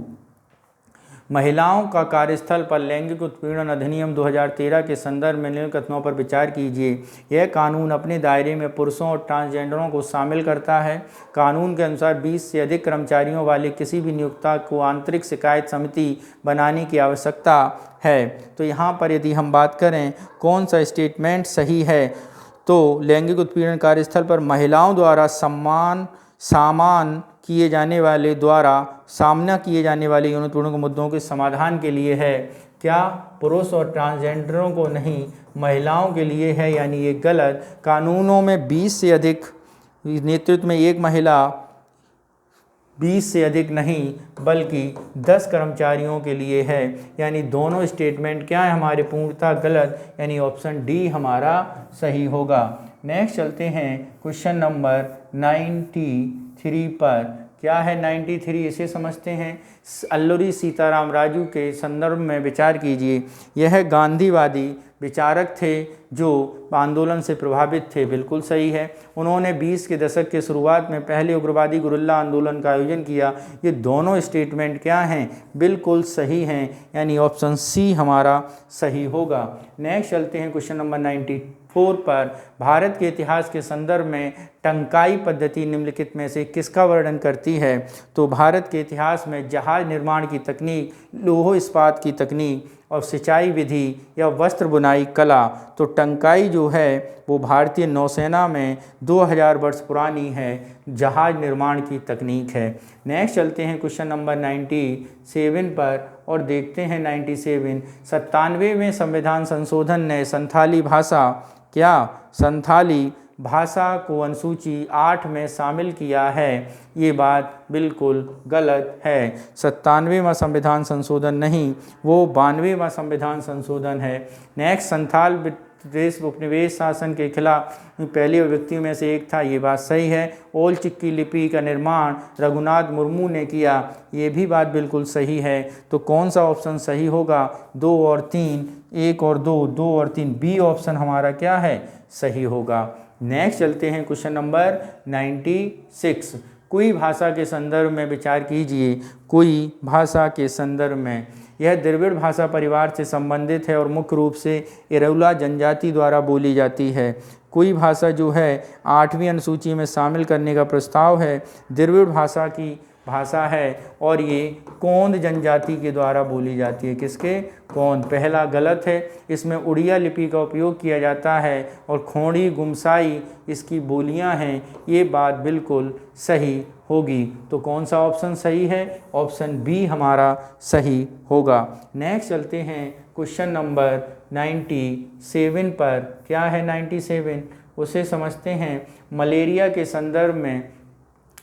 महिलाओं का कार्यस्थल पर लैंगिक उत्पीड़न अधिनियम 2013 के संदर्भ में निम्न कथनों पर विचार कीजिए। यह कानून अपने दायरे में पुरुषों और ट्रांसजेंडरों को शामिल करता है। कानून के अनुसार 20 से अधिक कर्मचारियों वाले किसी भी नियोक्ता को आंतरिक शिकायत समिति बनाने की आवश्यकता है। तो यहाँ पर यदि हम बात करें कौन सा स्टेटमेंट सही है, तो लैंगिक उत्पीड़न कार्यस्थल पर महिलाओं द्वारा सामना किए जाने वाले यौन उत्पीड़न के मुद्दों के समाधान के लिए है। क्या? पुरुष और ट्रांसजेंडरों को नहीं, महिलाओं के लिए है, यानी ये गलत। कानूनों में 20 से अधिक, नेतृत्व में एक महिला, 20 से अधिक नहीं बल्कि 10 कर्मचारियों के लिए है, यानी दोनों स्टेटमेंट क्या है हमारे? पूर्णतः गलत, यानी ऑप्शन डी हमारा सही होगा। नेक्स्ट चलते हैं क्वेश्चन नंबर 93 पर। क्या है 93? इसे समझते हैं। अल्लूरी सीताराम राजू के संदर्भ में विचार कीजिए। यह गांधीवादी विचारक थे जो आंदोलन से प्रभावित थे, बिल्कुल सही है। उन्होंने 20 के दशक के शुरुआत में पहले उग्रवादी गुरिल्ला आंदोलन का आयोजन किया। ये दोनों स्टेटमेंट क्या हैं? बिल्कुल सही हैं, यानी ऑप्शन सी हमारा सही होगा। नेक्स्ट चलते हैं क्वेश्चन नंबर 94 पर। भारत के इतिहास के संदर्भ में टंकाई पद्धति निम्नलिखित में से किसका वर्णन करती है? तो भारत के इतिहास में जहाज निर्माण की तकनीक, लौह इस्पात की तकनीक और सिंचाई विधि या वस्त्र बुनाई कला, तो टंकाई जो है वो भारतीय नौसेना में 2000 वर्ष पुरानी है, जहाज निर्माण की तकनीक है। नेक्स्ट चलते हैं क्वेश्चन नंबर 97 पर और देखते हैं 97। 97वें संविधान संशोधन ने संथाली भाषा, क्या? संथाली भाषा को अनुसूची 8 में शामिल किया है, ये बात बिल्कुल गलत है। 97वां संविधान संशोधन नहीं, वो 92वां संविधान संशोधन है। नेक्स्ट, संथाल देश उपनिवेश शासन के खिलाफ पहले व्यक्तियों में से एक था, ये बात सही है। ओल चिकी लिपि का निर्माण रघुनाथ मुर्मू ने किया, ये भी बात बिल्कुल सही है। तो कौन सा ऑप्शन सही होगा? 2 और 3, 1 और 2, 2 और 3, बी ऑप्शन हमारा क्या है? सही होगा। नेक्स्ट चलते हैं क्वेश्चन नंबर 96। कोई भाषा के संदर्भ में विचार कीजिए। कोई भाषा के संदर्भ में, यह द्रविड़ भाषा परिवार से संबंधित है और मुख्य रूप से इरौला जनजाति द्वारा बोली जाती है। कोई भाषा जो है 8वीं अनुसूची में शामिल करने का प्रस्ताव है, द्रविड़ भाषा की भाषा है और ये कोंद जनजाति के द्वारा बोली जाती है। किसके? कोंद। पहला गलत है, इसमें उड़िया लिपि का उपयोग किया जाता है और खोड़ी गुमसाई इसकी बोलियां हैं, ये बात बिल्कुल सही होगी। तो कौन सा ऑप्शन सही है? ऑप्शन बी हमारा सही होगा। नेक्स्ट चलते हैं क्वेश्चन नंबर 97 पर। क्या है 97? उसे समझते हैं। मलेरिया के संदर्भ में,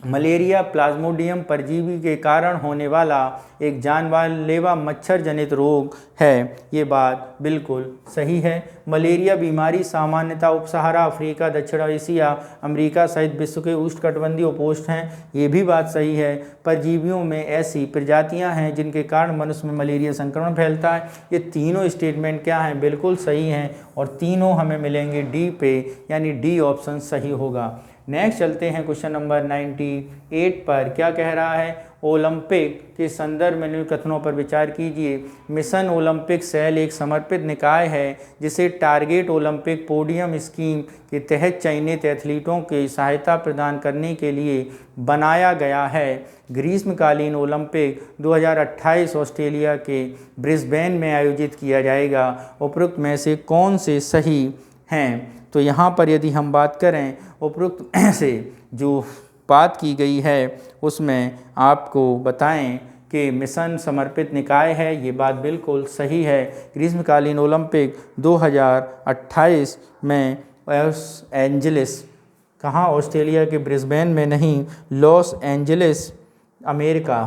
मलेरिया प्लाज्मोडियम परजीवी के कारण होने वाला एक जानलेवा मच्छर जनित रोग है, ये बात बिल्कुल सही है। मलेरिया बीमारी सामान्यतः उप सहारा अफ्रीका, दक्षिण एशिया, अमेरिका सहित विश्व के उष्णकटिबंधीय उपोष्ण हैं, ये भी बात सही है। परजीवियों में ऐसी प्रजातियां हैं जिनके कारण मनुष्य में मलेरिया संक्रमण फैलता है। ये तीनों स्टेटमेंट क्या हैं? बिल्कुल सही हैं और तीनों हमें मिलेंगे डी पे, यानी डी ऑप्शन सही होगा। नेक्स्ट चलते हैं क्वेश्चन नंबर 98 पर। क्या कह रहा है? ओलंपिक के संदर्भ में निम्न कथनों पर विचार कीजिए। मिशन ओलंपिक सेल एक समर्पित निकाय है जिसे टारगेट ओलंपिक पोडियम स्कीम के तहत चयनित एथलीटों की सहायता प्रदान करने के लिए बनाया गया है। ग्रीष्मकालीन ओलंपिक 2028 ऑस्ट्रेलिया के ब्रिस्बेन में आयोजित किया जाएगा। उपरोक्त में से कौन से सही हैं? तो यहाँ पर यदि हम बात करें, उपरोक्त से जो बात की गई है उसमें आपको बताएं कि मिशन समर्पित निकाय है, ये बात बिल्कुल सही है। ग्रीष्मकालीन ओलंपिक 2028 में लॉस एंजलिस, कहाँ? ऑस्ट्रेलिया के ब्रिस्बेन में नहीं, Los Angeles America,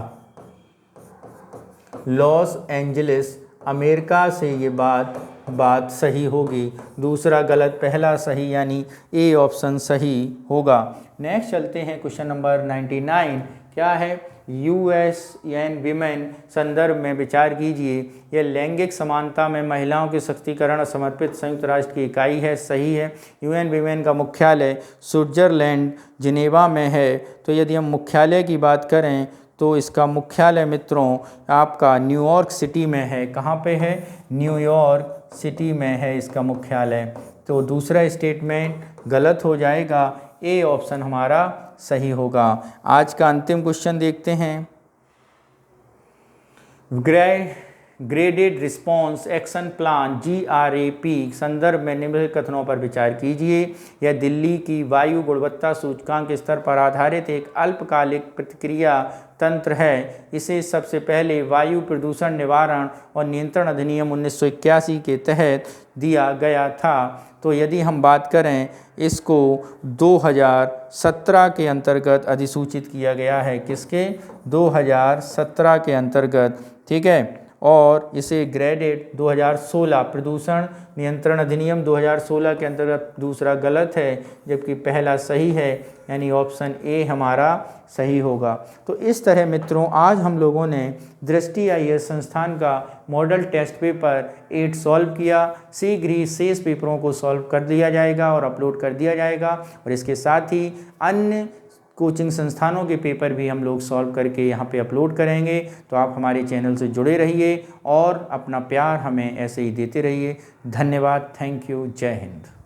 Los Angeles America से ये बात सही होगी। दूसरा गलत, पहला सही, यानी ए ऑप्शन सही होगा। नेक्स्ट चलते हैं क्वेश्चन नंबर 99। क्या है? UN विमेन संदर्भ में विचार कीजिए। यह लैंगिक समानता में महिलाओं के सशक्तिकरण समर्पित संयुक्त राष्ट्र की इकाई है, सही है। UN विमेन का मुख्यालय स्विट्जरलैंड जिनेवा में है। तो यदि हम मुख्यालय की बात करें तो इसका मुख्यालय मित्रों आपका न्यूयॉर्क सिटी में है। कहाँ पे है? न्यूयॉर्क सिटी में है इसका मुख्यालय। तो दूसरा स्टेटमेंट गलत हो जाएगा, ए ऑप्शन हमारा सही होगा। आज का अंतिम क्वेश्चन देखते हैं। Graded response action plan GRAP संदर्भ में निम्नलिखित कथनों पर विचार कीजिए। यह दिल्ली की वायु गुणवत्ता सूचकांक स्तर पर आधारित एक अल्पकालिक प्रतिक्रिया तंत्र है। इसे सबसे पहले वायु प्रदूषण निवारण और नियंत्रण अधिनियम 1981 के तहत दिया गया था। तो यदि हम बात करें, इसको 2017 के अंतर्गत अधिसूचित किया गया है। किसके? 2017 के अंतर्गत, ठीक है। और इसे ग्रेडेड 2016 प्रदूषण नियंत्रण अधिनियम 2016 के अंतर्गत दूसरा गलत है, जबकि पहला सही है, यानी ऑप्शन ए हमारा सही होगा। तो इस तरह मित्रों आज हम लोगों ने दृष्टि IAS संस्थान का मॉडल टेस्ट पेपर 8 सॉल्व किया। शीघ्र ही शेष पेपरों को सॉल्व कर दिया जाएगा और अपलोड कर दिया जाएगा, और इसके साथ ही अन्य कोचिंग संस्थानों के पेपर भी हम लोग सॉल्व करके यहाँ पे अपलोड करेंगे। तो आप हमारे चैनल से जुड़े रहिए और अपना प्यार हमें ऐसे ही देते रहिए। धन्यवाद। Thank you. जय हिंद।